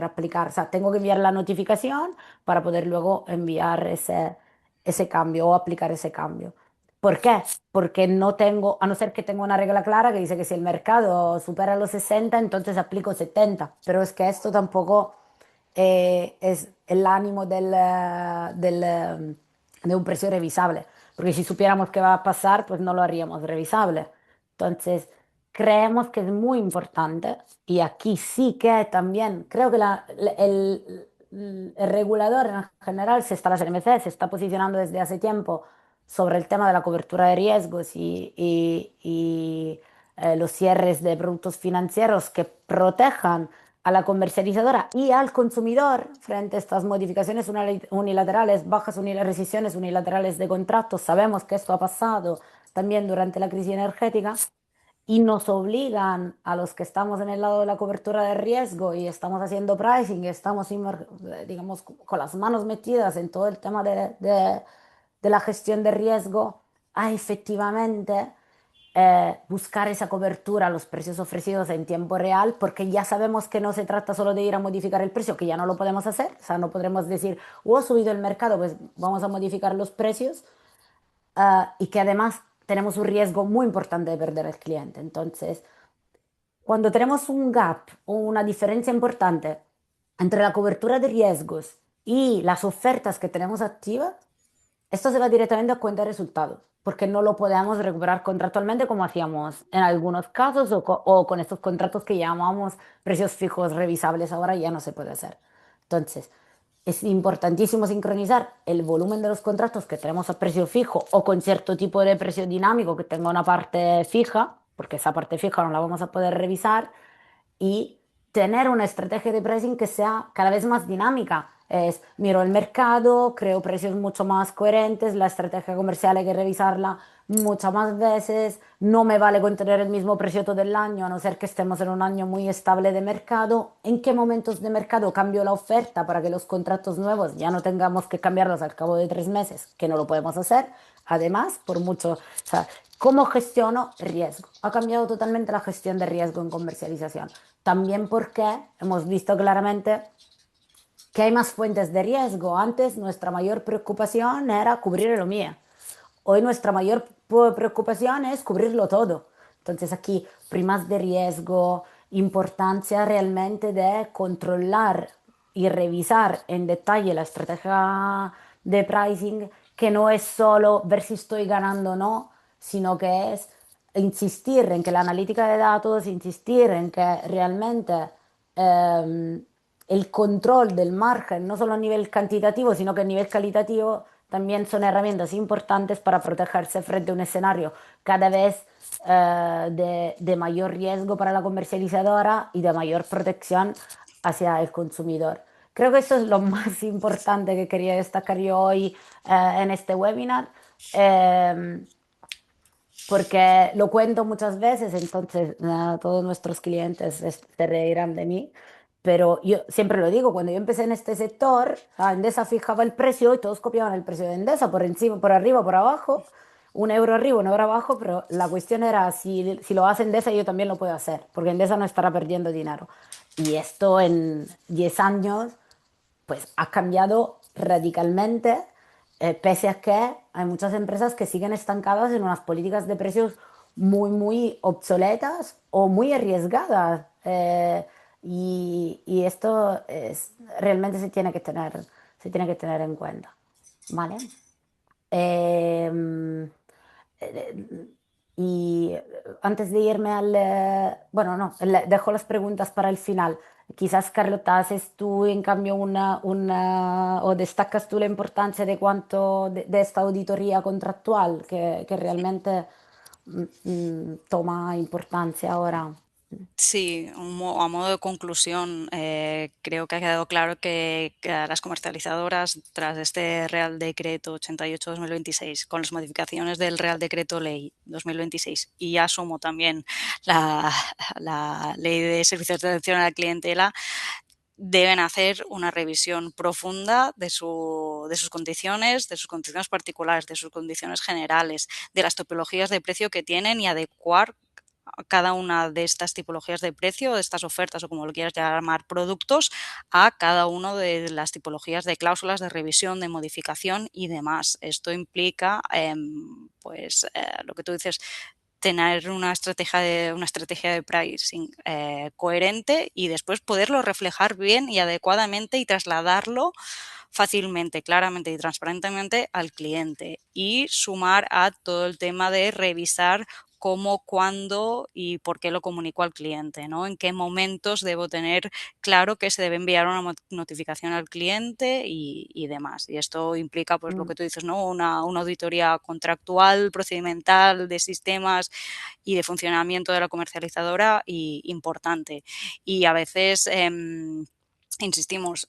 aplicar, o sea, tengo que enviar la notificación para poder luego enviar ese cambio o aplicar ese cambio. ¿Por qué? Porque no tengo, a no ser que tenga una regla clara que dice que si el mercado supera los 60, entonces aplico 70, pero es que esto tampoco es el ánimo de un precio revisable, porque si supiéramos qué va a pasar, pues no lo haríamos revisable. Entonces, creemos que es muy importante y aquí sí que también, creo que el regulador en general, la CNMC, se está posicionando desde hace tiempo sobre el tema de la cobertura de riesgos y los cierres de productos financieros que protejan a la comercializadora y al consumidor frente a estas modificaciones unilaterales, rescisiones unilaterales de contratos. Sabemos que esto ha pasado también durante la crisis energética y nos obligan a los que estamos en el lado de la cobertura de riesgo y estamos haciendo pricing y estamos, digamos, con las manos metidas en todo el tema de la gestión de riesgo, a efectivamente buscar esa cobertura a los precios ofrecidos en tiempo real, porque ya sabemos que no se trata solo de ir a modificar el precio, que ya no lo podemos hacer, o sea, no podremos decir, ha subido el mercado, pues vamos a modificar los precios, y que además tenemos un riesgo muy importante de perder al cliente. Entonces, cuando tenemos un gap o una diferencia importante entre la cobertura de riesgos y las ofertas que tenemos activas, esto se va directamente a cuenta de resultados, porque no lo podemos recuperar contractualmente como hacíamos en algunos casos o con estos contratos que llamamos precios fijos revisables, ahora ya no se puede hacer. Entonces, es importantísimo sincronizar el volumen de los contratos que tenemos a precio fijo o con cierto tipo de precio dinámico que tenga una parte fija, porque esa parte fija no la vamos a poder revisar, y tener una estrategia de pricing que sea cada vez más dinámica. Es, miro el mercado, creo precios mucho más coherentes, la estrategia comercial hay que revisarla muchas más veces, no me vale con tener el mismo precio todo el año, a no ser que estemos en un año muy estable de mercado. ¿En qué momentos de mercado cambio la oferta para que los contratos nuevos ya no tengamos que cambiarlos al cabo de 3 meses, que no lo podemos hacer? Además, por mucho, o sea, ¿cómo gestiono riesgo? Ha cambiado totalmente la gestión de riesgo en comercialización. También porque hemos visto claramente que hay más fuentes de riesgo. Antes nuestra mayor preocupación era cubrir el OMIE. Hoy nuestra mayor preocupación es cubrirlo todo. Entonces aquí primas de riesgo, importancia realmente de controlar y revisar en detalle la estrategia de pricing, que no es solo ver si estoy ganando o no, sino que es insistir en que la analítica de datos, insistir en que realmente el control del margen, no solo a nivel cuantitativo, sino que a nivel cualitativo, también son herramientas importantes para protegerse frente a un escenario cada vez de mayor riesgo para la comercializadora y de mayor protección hacia el consumidor. Creo que eso es lo más importante que quería destacar yo hoy en este webinar. Eh, Porque lo cuento muchas veces, entonces todos nuestros clientes se reirán de mí, pero yo siempre lo digo, cuando yo empecé en este sector, Endesa fijaba el precio y todos copiaban el precio de Endesa por encima, por arriba, por abajo, 1 euro arriba, 1 euro abajo, pero la cuestión era si lo hace Endesa yo también lo puedo hacer, porque Endesa no estará perdiendo dinero. Y esto en 10 años pues ha cambiado radicalmente, pese a que hay muchas empresas que siguen estancadas en unas políticas de precios muy obsoletas o muy arriesgadas. Y esto realmente se tiene que tener en cuenta. ¿Vale? Eh, eh, y antes de irme bueno, no, dejo las preguntas para el final. Quizás, Carlota, haces tú, en cambio, o destacas tú la importancia de de esta auditoría contractual que realmente toma importancia ahora.
Sí, a modo de conclusión, creo que ha quedado claro que las comercializadoras, tras este Real Decreto 88-2026, con las modificaciones del Real Decreto Ley 2026 y asumo también la Ley de Servicios de Atención a la Clientela, deben hacer una revisión profunda de sus condiciones particulares, de sus condiciones generales, de las tipologías de precio que tienen y adecuar a cada una de estas tipologías de precio, de estas ofertas o como lo quieras llamar, productos, a cada una de las tipologías de cláusulas de revisión, de modificación y demás. Esto implica, lo que tú dices, tener una estrategia de pricing coherente y después poderlo reflejar bien y adecuadamente y trasladarlo fácilmente, claramente y transparentemente al cliente y sumar a todo el tema de revisar cómo, cuándo y por qué lo comunico al cliente, ¿no? En qué momentos debo tener claro que se debe enviar una notificación al cliente y demás. Y esto implica, pues lo
Mm,
que tú dices, ¿no? Una auditoría contractual, procedimental, de sistemas y de funcionamiento de la comercializadora importante. Y a veces insistimos,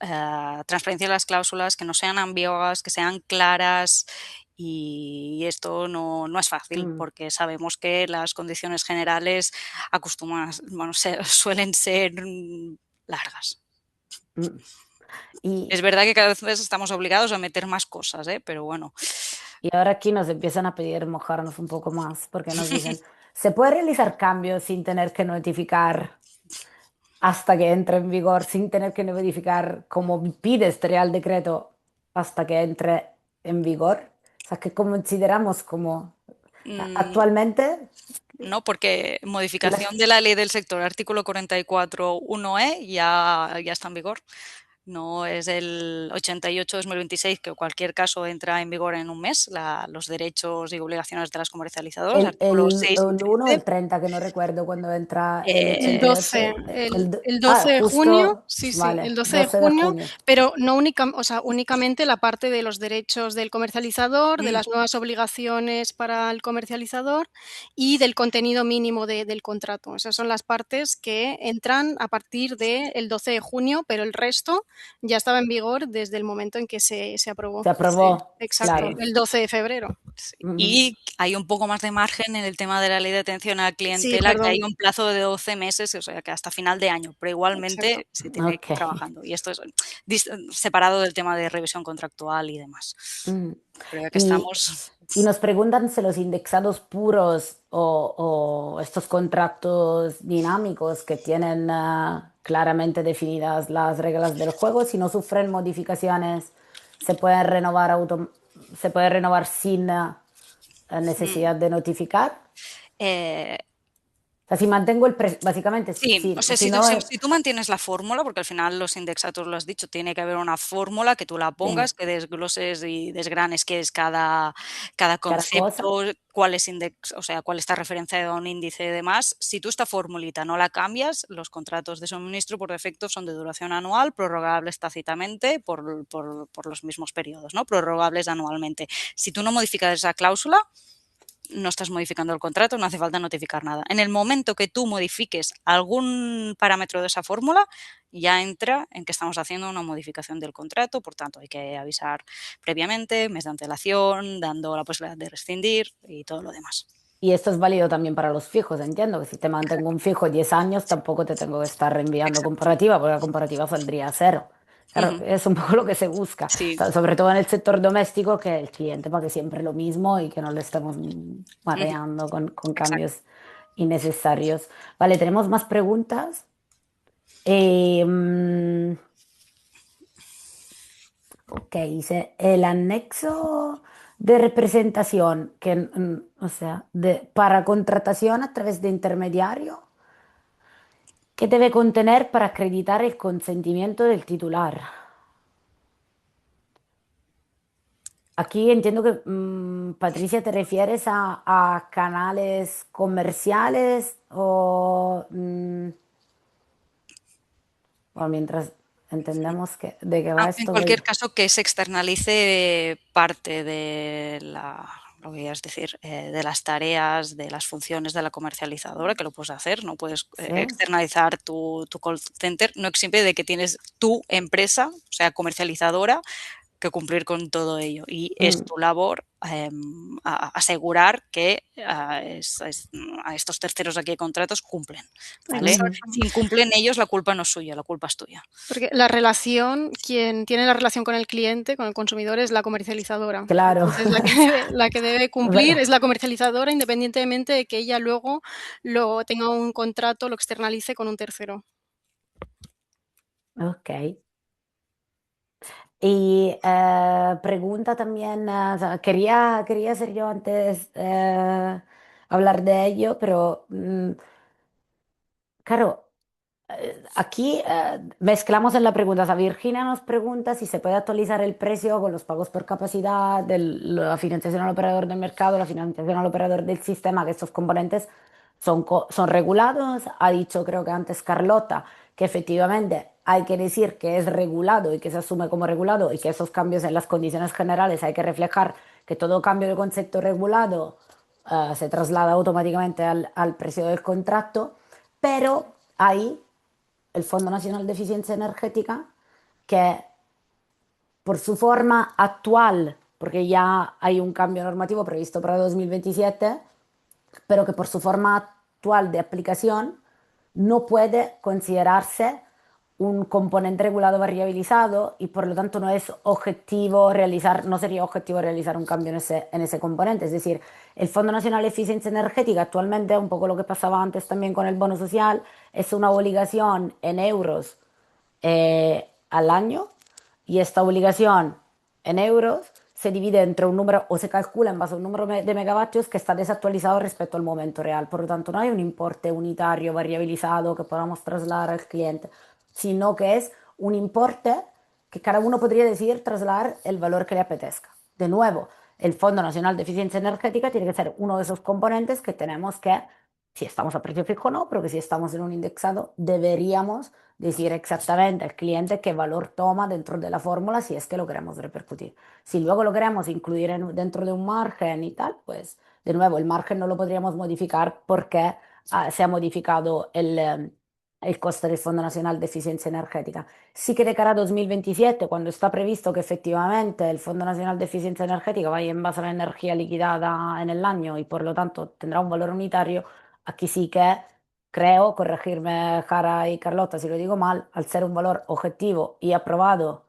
transparencia de las cláusulas, que no sean ambiguas, que sean claras y esto no es fácil
mm,
porque sabemos que las condiciones generales suelen ser largas.
mm. Y,
Es verdad que cada vez estamos obligados a meter más cosas, pero bueno.
y ahora aquí nos empiezan a pedir mojarnos un poco más porque nos dicen, ¿se puede realizar cambios sin tener que notificar hasta que entre en vigor, sin tener que notificar como pide este Real Decreto hasta que entre en vigor? O sea, que consideramos como
Mm,
actualmente
No, porque
las
modificación de la ley del sector, artículo 44.1e, ya está en vigor. No es el 88-2026, que en cualquier caso entra en vigor en un mes, los derechos y obligaciones de las comercializadoras, artículos 6 y
el 1 o
13.
el 30 que no recuerdo cuando entra el
El
88.
12, el 12
Ah,
de junio,
justo,
sí, sí,
vale,
el 12 de
12 de
junio,
junio.
pero no o sea, únicamente la parte de los derechos del comercializador, de
Mm,
las nuevas obligaciones para el comercializador y del contenido mínimo del contrato. Esas son las partes que entran a partir del 12 de junio, pero el resto ya estaba en vigor desde el momento en que se aprobó.
Se
Sí,
aprobó,
exacto,
sí.
claro.
el 12 de febrero.
Sí.
Ujú.
Y hay un poco más de margen en el tema de la ley de atención a la
Sí,
clientela, que
perdón,
hay un plazo de 12 meses, o sea, que hasta final de año, pero
exacto.
igualmente se tiene que
Ok.
ir trabajando. Y esto es separado del tema de revisión contractual y demás.
Mm.
Pero ya que
Y,
estamos,
y nos preguntan si los indexados puros o estos contratos dinámicos que tienen claramente definidas las reglas del juego, si no sufren modificaciones, se pueden renovar se puede renovar sin
mm,
necesidad de notificar.
eh,
O sea, si mantengo el precio, básicamente,
sí, o sea,
si no,
si tú mantienes la fórmula, porque al final los indexados, lo has dicho, tiene que haber una fórmula que tú la
sí,
pongas, que desgloses y desgranes qué es cada
cada cosa.
concepto, cuál es o sea, cuál está referenciado a un índice y demás. Si tú esta formulita no la cambias, los contratos de suministro por defecto son de duración anual, prorrogables tácitamente por los mismos periodos, ¿no? Prorrogables anualmente. Si tú no modificas esa cláusula, no estás modificando el contrato, no hace falta notificar nada. En el momento que tú modifiques algún parámetro de esa fórmula, ya entra en que estamos haciendo una modificación del contrato, por tanto hay que avisar previamente, mes de antelación, dando la posibilidad de rescindir y todo lo demás.
Y esto es válido también para los fijos, entiendo que si te mantengo un fijo 10 años, tampoco te tengo que estar reenviando
Exacto.
comparativa, porque la comparativa saldría a cero. Claro,
Ujú.
es un poco lo que se busca,
Sí.
sobre todo en el sector doméstico, que el cliente pague siempre lo mismo y que no le estemos
Ujú.
mareando con
Exacto.
cambios innecesarios. Vale, tenemos más preguntas. Eh, mm, Ok, dice el anexo de representación, que, o sea, para contratación a través de intermediario, ¿qué debe contener para acreditar el consentimiento del titular? Aquí entiendo que, Patricia, ¿te refieres a canales comerciales o mientras entendemos de qué va
En
esto?
cualquier caso, que se externalice parte de lo que es decir, de las tareas, de las funciones de la comercializadora, que lo puedes hacer, no puedes
¿Sí?
externalizar tu call center, no exime de que tienes tu empresa, o sea, comercializadora, que cumplir con todo ello. Y es
Mm,
tu labor asegurar que a estos terceros aquí de contratos cumplen, ¿vale?
Exacto.
Si incumplen ellos, la culpa no es suya, la culpa es tuya.
Porque la relación, quien tiene la relación con el cliente, con el consumidor, es la comercializadora.
Claro.
Entonces, la que debe cumplir es la comercializadora, independientemente de que ella luego lo tenga un contrato, lo externalice con un tercero.
Ok. Y pregunta también, o sea, quería hacer yo antes hablar de ello, pero claro, aquí mezclamos en la pregunta. O sea, Virginia nos pregunta si se puede actualizar el precio con los pagos por capacidad, la financiación al operador del mercado, la financiación al operador del sistema, que estos componentes son regulados. Ha dicho, creo que antes Carlota, que efectivamente hay que decir que es regulado y que se asume como regulado y que esos cambios en las condiciones generales hay que reflejar que todo cambio de concepto regulado se traslada automáticamente al precio del contrato, pero hay el Fondo Nacional de Eficiencia Energética, que por su forma actual, porque ya hay un cambio normativo previsto para 2027, pero que por su forma actual de aplicación no puede considerarse un componente regulado variabilizado y por lo tanto no es objetivo realizar, no sería objetivo realizar un cambio en ese componente. Es decir, el Fondo Nacional de Eficiencia Energética actualmente, un poco lo que pasaba antes también con el bono social, es una obligación en euros al año y esta obligación en euros se divide entre un número o se calcula en base a un número de megavatios que está desactualizado respecto al momento real. Por lo tanto, no hay un importe unitario variabilizado que podamos trasladar al cliente, sino que es un importe que cada uno podría decidir trasladar el valor que le apetezca. De nuevo, el Fondo Nacional de Eficiencia Energética tiene que ser uno de esos componentes que tenemos que, si estamos a precio fijo o no, pero que si estamos en un indexado, deberíamos decir exactamente al cliente qué valor toma dentro de la fórmula si es que lo queremos repercutir. Si luego lo queremos incluir dentro de un margen y tal, pues de nuevo el margen no lo podríamos modificar porque se ha modificado el coste del Fondo Nacional de Eficiencia Energética. Sí que de cara a 2027, cuando está previsto que efectivamente el Fondo Nacional de Eficiencia Energética vaya en base a la energía liquidada en el año y por lo tanto tendrá un valor unitario, aquí sí que creo, corregirme Jara y Carlota si lo digo mal, al ser un valor objetivo y aprobado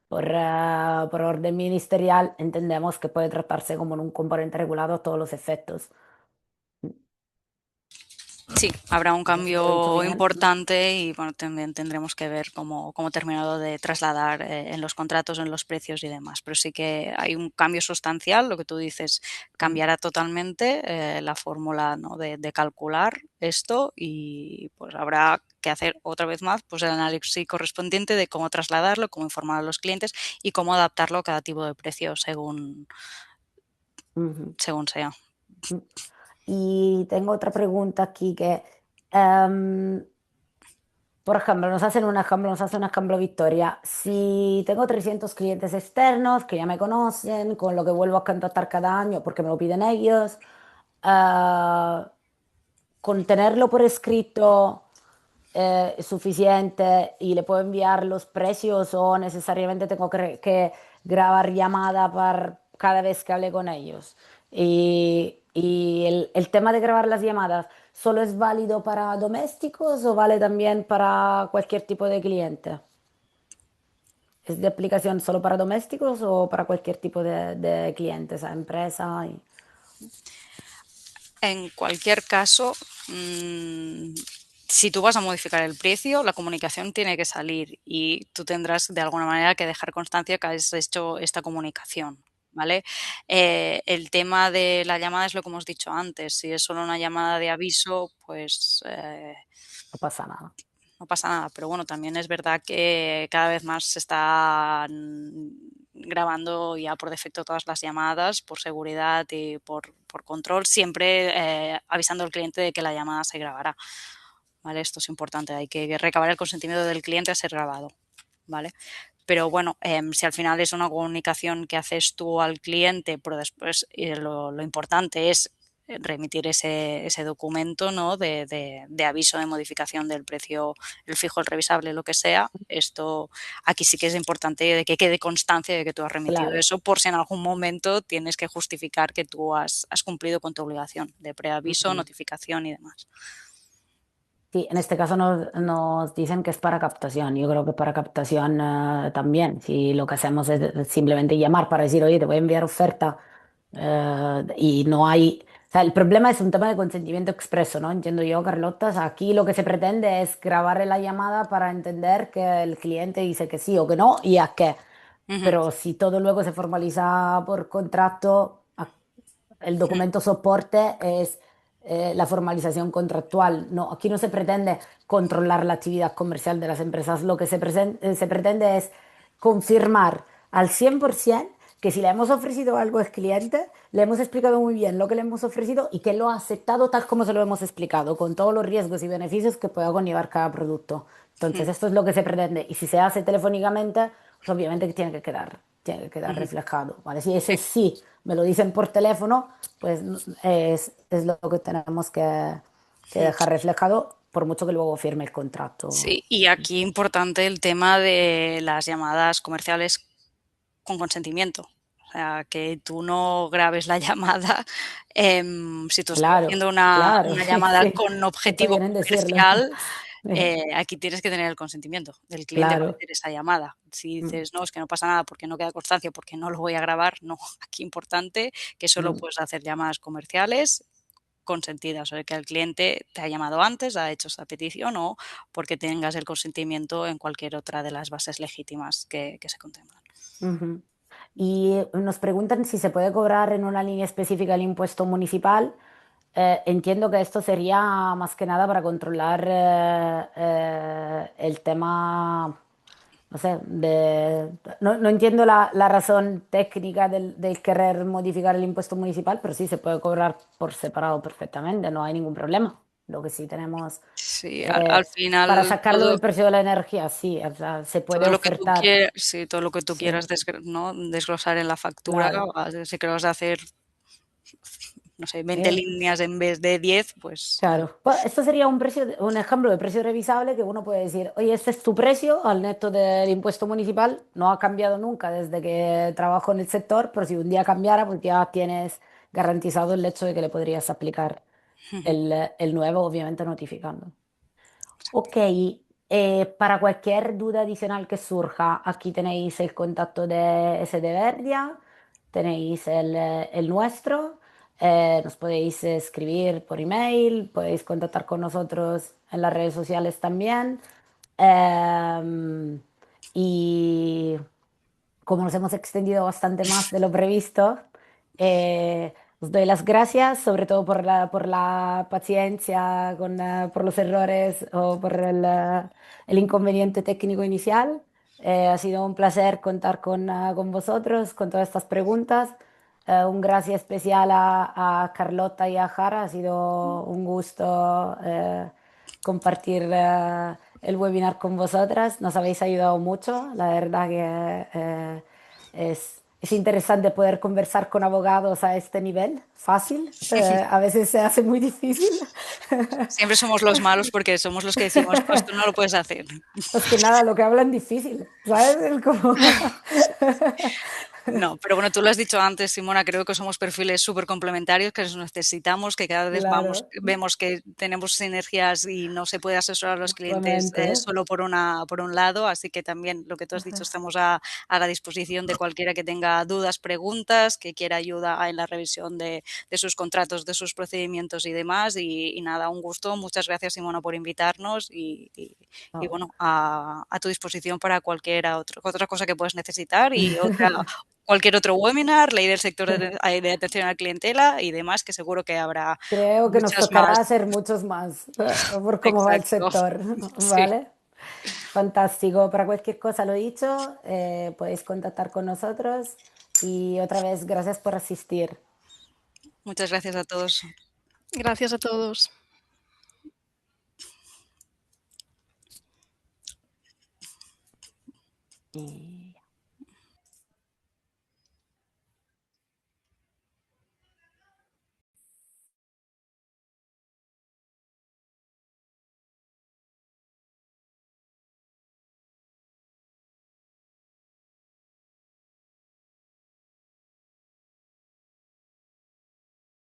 por orden ministerial, entendemos que puede tratarse como en un componente regulado a todos los efectos.
Sí, habrá un
No sé si lo he dicho
cambio
bien.
importante y bueno, también tendremos que ver cómo terminado de trasladar en los contratos, en los precios y demás. Pero sí que hay un cambio sustancial, lo que tú dices, cambiará totalmente la fórmula, ¿no?, de calcular esto y pues habrá que hacer otra vez más pues el análisis correspondiente de cómo trasladarlo, cómo informar a los clientes y cómo adaptarlo a cada tipo de precio
Ujú.
según sea.
Y tengo otra pregunta aquí que, em, por ejemplo, nos hace un ejemplo Victoria. Si tengo 300 clientes externos que ya me conocen, con lo que vuelvo a contactar cada año porque me lo piden ellos, ah, con tenerlo por escrito es suficiente y le puedo enviar los precios o necesariamente tengo que grabar llamada para cada vez que hable con ellos. Y el tema de grabar las llamadas, ¿solo es válido para domésticos o vale también para cualquier tipo de cliente? ¿Es de aplicación solo para domésticos o para cualquier tipo de clientes, a empresa?
En cualquier caso, si tú vas a modificar el precio, la comunicación tiene que salir y tú tendrás de alguna manera que dejar constancia que has hecho esta comunicación, ¿vale? El tema de la llamada es lo que hemos dicho antes. Si es solo una llamada de aviso, pues
No pasa nada.
no pasa nada. Pero bueno, también es verdad que cada vez más se están grabando ya por defecto todas las llamadas por seguridad y por control, siempre avisando al cliente de que la llamada se grabará. ¿Vale? Esto es importante, hay que recabar el consentimiento del cliente a ser grabado. ¿Vale? Pero bueno, si al final es una comunicación que haces tú al cliente, pero después lo importante es remitir ese documento, ¿no? de aviso de modificación del precio, el fijo, el revisable, lo que sea. Esto aquí sí que es importante de que quede constancia de que tú has remitido
Claro.
eso, por si en algún momento tienes que justificar que tú has cumplido con tu obligación de preaviso,
Ujú.
notificación y demás.
Sí, en este caso nos dicen que es para captación. Yo creo que para captación también. Si lo que hacemos es simplemente llamar para decir, oye, te voy a enviar oferta y no hay... O sea, el problema es un tema de consentimiento expreso, ¿no? Entiendo yo, Carlota. O sea, aquí lo que se pretende es grabar la llamada para entender que el cliente dice que sí o que no y a qué.
Ujú,
Pero si todo luego se formaliza por contrato, el
ujú,
documento soporte es la formalización contractual. No, aquí no se pretende controlar la actividad comercial de las empresas. Lo que se pretende es confirmar al 100% que si le hemos ofrecido algo al cliente, le hemos explicado muy bien lo que le hemos ofrecido y que lo ha aceptado tal como se lo hemos explicado, con todos los riesgos y beneficios que pueda conllevar cada producto. Entonces,
ujú,
esto es lo que se pretende. Y si se hace telefónicamente, pues obviamente que tiene que quedar
ujú.
reflejado, ¿vale? Si
Sí.
ese sí me lo dicen por teléfono, pues es lo que tenemos que
Mm.
dejar reflejado, por mucho que luego firme el contrato.
Sí, y aquí importante el tema de las llamadas comerciales con consentimiento. O sea, que tú no grabes la llamada, si tú estás
Claro,
haciendo
claro,
una
es
llamada
que
con
está
objetivo
bien en decirlo.
comercial, aquí tienes que tener el consentimiento del cliente para
Claro.
hacer esa llamada. Si
Mm,
dices, no, es que no pasa nada porque no queda constancia, porque no lo voy a grabar, no, aquí importante que solo
mm.
puedes hacer llamadas comerciales consentidas, o de que el cliente te ha llamado antes, ha hecho esta petición o porque tengas el consentimiento en cualquier otra de las bases legítimas que se contemplan.
Ujú. Y nos preguntan si se puede cobrar en una línea específica el impuesto municipal. Entiendo que esto sería más que nada para controlar el tema, no sé, no entiendo la razón técnica del querer modificar el impuesto municipal, pero sí se puede cobrar por separado perfectamente, no hay ningún problema. Lo que sí tenemos
Sí, al
eh, para
final
sacarlo del precio de la energía, sí, o sea, se puede
todo lo que tú
ofertar.
quieras, sí, todo lo que tú
Sí,
quieras ¿no? desglosar en la factura,
claro.
si que lo vas a hacer, no sé, 20
Eh,
líneas en vez de 10, pues
Claro, esto sería un precio, un ejemplo de precio revisable que uno puede decir, oye, este es tu precio al neto del impuesto municipal, no ha cambiado nunca desde que trabajo en el sector, pero si un día cambiara, pues ya tienes garantizado el hecho de que le podrías aplicar el nuevo, obviamente notificando. Ok, para cualquier duda adicional que surja, aquí tenéis el contacto de SD Verdia, tenéis el nuestro, nos podéis escribir por email, podéis contactar con nosotros en las redes sociales también. Em, y como nos hemos extendido bastante más de lo previsto, os doy las gracias, sobre todo por la paciencia, por los errores o por el inconveniente técnico inicial. Ha sido un placer contar con vosotros, con todas estas preguntas. Un gracias especial a Carlota y a Jara. Ha sido un gusto compartir el webinar con vosotras. Nos habéis ayudado mucho. La verdad que es interesante poder conversar con abogados a este nivel. Fácil. A veces se hace muy difícil.
siempre somos los malos porque somos los que decimos, no, esto no lo puedes hacer.
Pues que nada, lo que hablan difícil, ¿sabes?
No, pero bueno, tú lo has dicho antes, Simona, creo que somos perfiles súper complementarios, que nos necesitamos, que cada vez
Claro,
vemos que tenemos sinergias y no se puede asesorar a los clientes
totalmente.
solo por un lado, así que también lo que tú has dicho, estamos a la disposición de cualquiera que tenga dudas, preguntas, que quiera ayuda en la revisión de sus contratos, de sus procedimientos y demás. Y nada, un gusto. Muchas gracias, Simona, por invitarnos y
No.
bueno, a tu disposición para otra cosa que puedas necesitar y cualquier otro webinar, ley del sector de atención a la clientela y demás, que seguro que habrá
Creo que nos
muchas
tocará
más.
hacer muchos más por cómo va el
Exacto.
sector,
Sí.
¿vale? Fantástico. Para cualquier cosa, lo dicho, podéis contactar con nosotros y otra vez, gracias por asistir.
Muchas gracias a todos.
Gracias a todos.
Y-